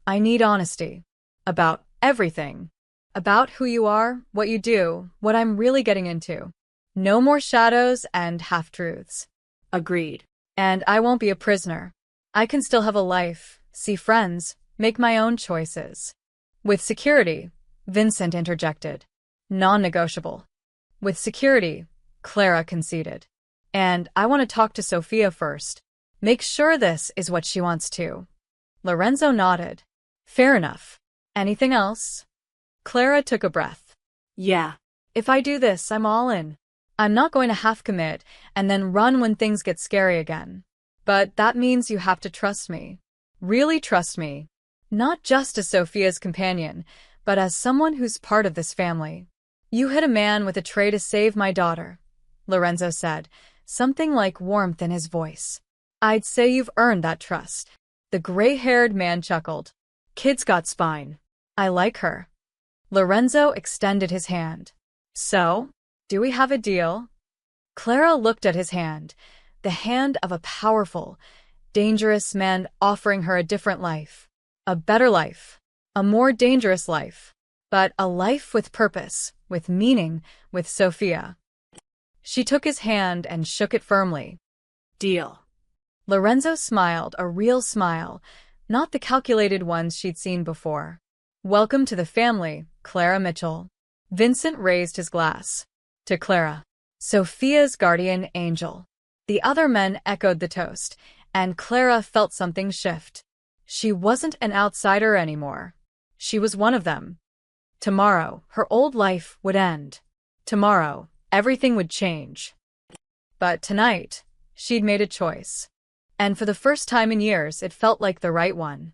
I need honesty. About everything. About who you are, what you do, what I'm really getting into. No more shadows and half-truths. Agreed. And I won't be a prisoner. I can still have a life, see friends, make my own choices. With security, Vincent interjected. Non-negotiable. With security, Clara conceded. And I want to talk to Sophia first. Make sure this is what she wants to. Lorenzo nodded. Fair enough. Anything else? Clara took a breath. Yeah. If I do this, I'm all in. I'm not going to half commit and then run when things get scary again. But that means you have to trust me. Really trust me. Not just as Sophia's companion, but as someone who's part of this family. You hit a man with a tray to save my daughter, Lorenzo said, something like warmth in his voice. I'd say you've earned that trust. The gray-haired man chuckled. Kid's got spine. I like her. Lorenzo extended his hand. So, do we have a deal? Clara looked at his hand, the hand of a powerful, dangerous man offering her a different life. A better life. A more dangerous life. But a life with purpose, with meaning, with Sophia. She took his hand and shook it firmly. Deal. Lorenzo smiled, a real smile, not the calculated ones she'd seen before. Welcome to the family, Clara Mitchell. Vincent raised his glass. To Clara, Sophia's guardian angel. The other men echoed the toast, and Clara felt something shift. She wasn't an outsider anymore. She was one of them. Tomorrow, her old life would end. Tomorrow, everything would change. But tonight, she'd made a choice. And for the first time in years, it felt like the right one.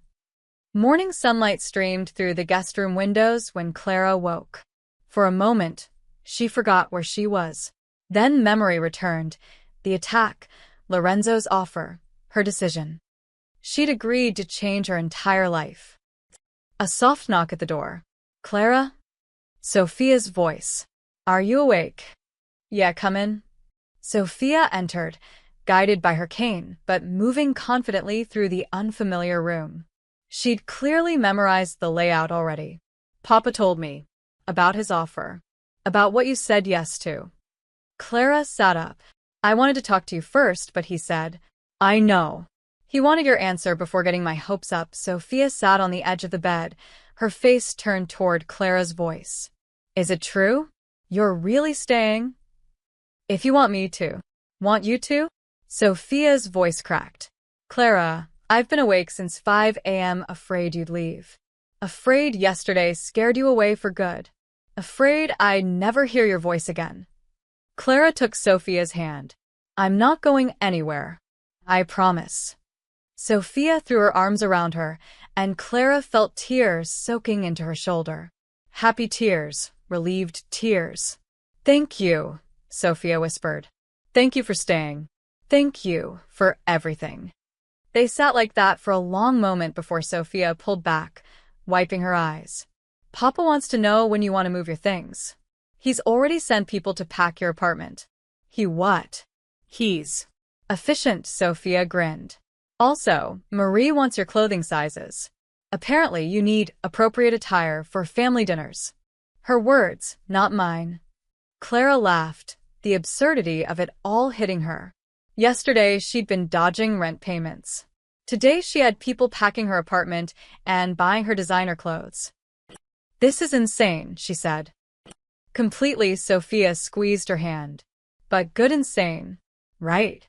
Morning sunlight streamed through the guest room windows when Clara woke. For a moment, she forgot where she was. Then memory returned. The attack, Lorenzo's offer, her decision. She'd agreed to change her entire life. A soft knock at the door. Clara? Sophia's voice. Are you awake? Yeah, come in. Sophia entered, guided by her cane, but moving confidently through the unfamiliar room. She'd clearly memorized the layout already. Papa told me. About his offer. About what you said yes to. Clara sat up. I wanted to talk to you first, but he said, I know. He wanted your answer before getting my hopes up. Sophia sat on the edge of the bed, her face turned toward Clara's voice. Is it true? You're really staying? If you want me to. Want you to? Sophia's voice cracked. Clara, I've been awake since 5 a.m. afraid you'd leave. Afraid yesterday scared you away for good. Afraid I'd never hear your voice again. Clara took Sophia's hand. I'm not going anywhere. I promise. Sophia threw her arms around her, and Clara felt tears soaking into her shoulder. Happy tears, relieved tears. Thank you, Sophia whispered. Thank you for staying. Thank you for everything. They sat like that for a long moment before Sophia pulled back, wiping her eyes. Papa wants to know when you want to move your things. He's already sent people to pack your apartment. He what? He's efficient, Sophia grinned. Also, Marie wants your clothing sizes. Apparently you need appropriate attire for family dinners. Her words, not mine. Clara laughed, the absurdity of it all hitting her. Yesterday she'd been dodging rent payments. Today she had people packing her apartment and buying her designer clothes. This is insane, she said. Completely, Sophia squeezed her hand. But good insane, right?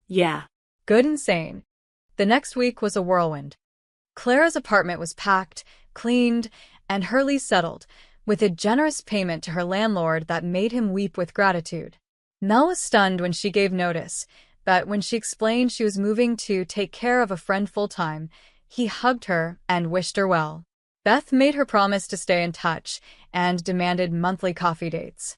Yeah. Good insane. The next week was a whirlwind. Clara's apartment was packed, cleaned, and her lease settled, with a generous payment to her landlord that made him weep with gratitude. Mel was stunned when she gave notice, but when she explained she was moving to take care of a friend full-time, he hugged her and wished her well. Beth made her promise to stay in touch and demanded monthly coffee dates.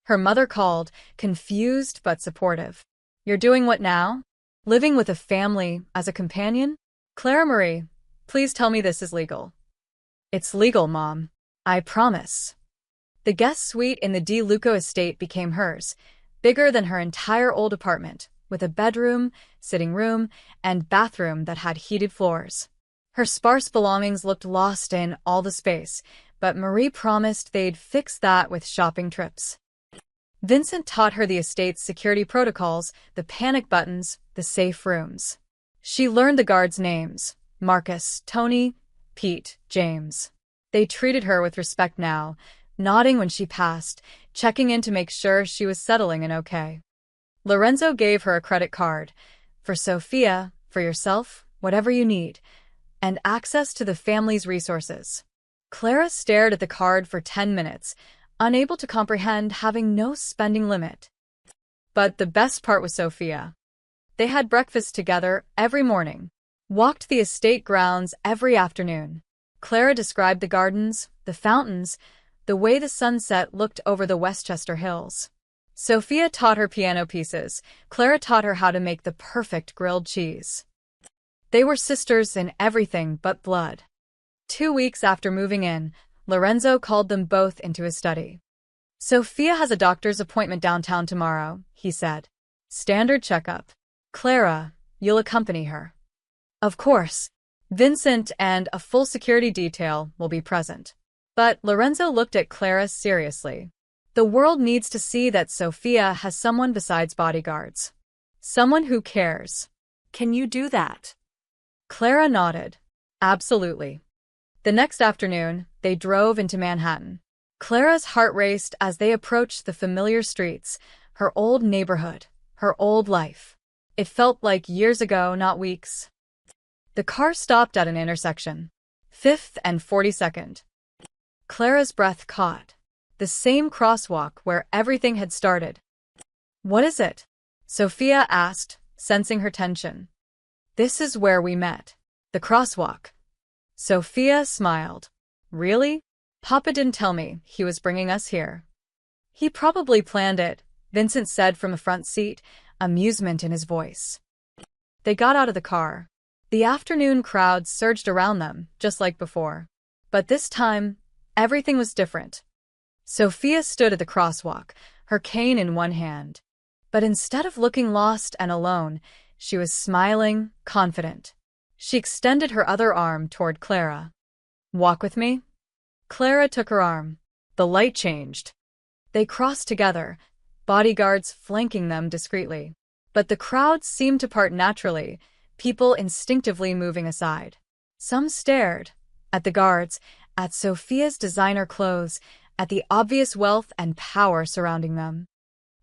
Her mother called, confused but supportive. "You're doing what now? Living with a family as a companion? Clara Marie, please tell me this is legal." "It's legal, Mom. I promise." The guest suite in the De Luco estate became hers, bigger than her entire old apartment, with a bedroom, sitting room, and bathroom that had heated floors. Her sparse belongings looked lost in all the space, but Marie promised they'd fix that with shopping trips. Vincent taught her the estate's security protocols, the panic buttons, the safe rooms. She learned the guards' names: Marcus, Tony, Pete, James. They treated her with respect now, nodding when she passed, checking in to make sure she was settling in okay. Lorenzo gave her a credit card. "For Sophia, for yourself, whatever you need," and access to the family's resources. Clara stared at the card for 10 minutes, unable to comprehend having no spending limit. But the best part was Sophia. They had breakfast together every morning, walked the estate grounds every afternoon. Clara described the gardens, the fountains, the way the sunset looked over the Westchester Hills. Sophia taught her piano pieces. Clara taught her how to make the perfect grilled cheese. They were sisters in everything but blood. 2 weeks after moving in, Lorenzo called them both into his study. "Sophia has a doctor's appointment downtown tomorrow," he said. "Standard checkup. Clara, you'll accompany her." "Of course. Vincent and a full security detail will be present." But Lorenzo looked at Clara seriously. "The world needs to see that Sophia has someone besides bodyguards. Someone who cares." Can you do that? Clara nodded. "Absolutely." The next afternoon, they drove into Manhattan. Clara's heart raced as they approached the familiar streets, her old neighborhood, her old life. It felt like years ago, not weeks. The car stopped at an intersection. 5th and 42nd. Clara's breath caught. The same crosswalk where everything had started. "What is it?" Sophia asked, sensing her tension. "This is where we met. The crosswalk." Sophia smiled. "Really? Papa didn't tell me he was bringing us here." "He probably planned it," Vincent said from the front seat, amusement in his voice. They got out of the car. The afternoon crowd surged around them, just like before. But this time, everything was different. Sophia stood at the crosswalk, her cane in one hand. But instead of looking lost and alone, she was smiling, confident. She extended her other arm toward Clara. "Walk with me?" Clara took her arm. The light changed. They crossed together, bodyguards flanking them discreetly. But the crowd seemed to part naturally, people instinctively moving aside. Some stared at the guards, at Sophia's designer clothes, at the obvious wealth and power surrounding them.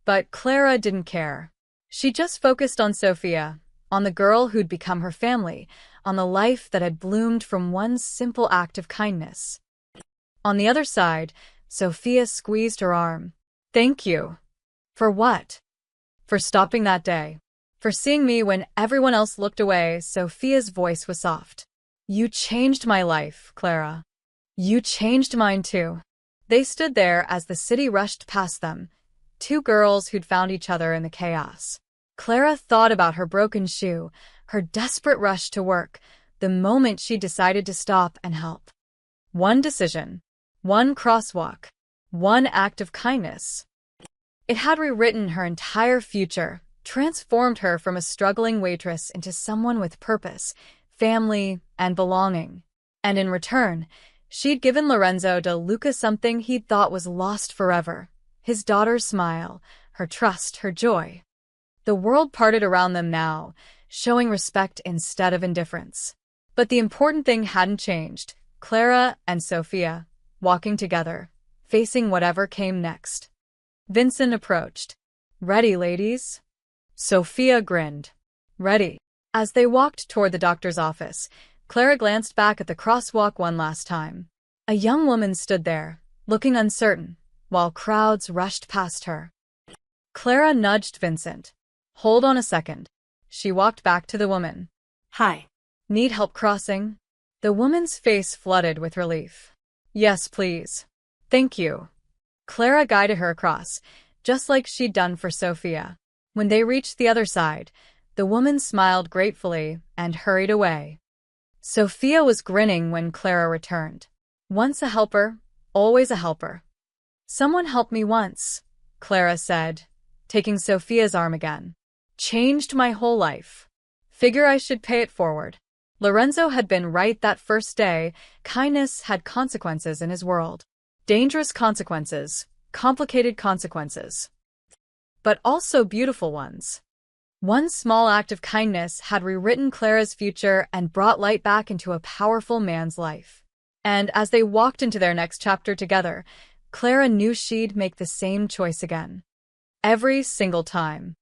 But Clara didn't care. She just focused on Sophia, on the girl who'd become her family, on the life that had bloomed from one simple act of kindness. On the other side, Sophia squeezed her arm. "Thank you." "For what?" "For stopping that day. For seeing me when everyone else looked away." Sophia's voice was soft. "You changed my life, Clara. You changed mine too." They stood there as the city rushed past them, two girls who'd found each other in the chaos. Clara thought about her broken shoe, her desperate rush to work, the moment she decided to stop and help. One decision, one crosswalk, one act of kindness. It had rewritten her entire future, transformed her from a struggling waitress into someone with purpose, family, and belonging. And in return, she'd given Lorenzo de Luca something he'd thought was lost forever: his daughter's smile, her trust, her joy. The world parted around them now, showing respect instead of indifference. But the important thing hadn't changed: Clara and Sophia, walking together, facing whatever came next. Vincent approached. "Ready, ladies?" Sophia grinned. "Ready." As they walked toward the doctor's office, Clara glanced back at the crosswalk one last time. A young woman stood there, looking uncertain, while crowds rushed past her. Clara nudged Vincent. Hold on a second. She walked back to the woman. Hi. Need help crossing? The woman's face flooded with relief. Yes, please. Thank you. Clara guided her across, just like she'd done for Sophia. When they reached the other side, the woman smiled gratefully and hurried away. Sophia was grinning when Clara returned. Once a helper, always a helper. Someone helped me once, Clara said, taking Sophia's arm again. Changed my whole life. Figure I should pay it forward. Lorenzo had been right that first day. Kindness had consequences in his world. Dangerous consequences, complicated consequences. But also beautiful ones. One small act of kindness had rewritten Clara's future and brought light back into a powerful man's life. And as they walked into their next chapter together, Clara knew she'd make the same choice again. Every single time.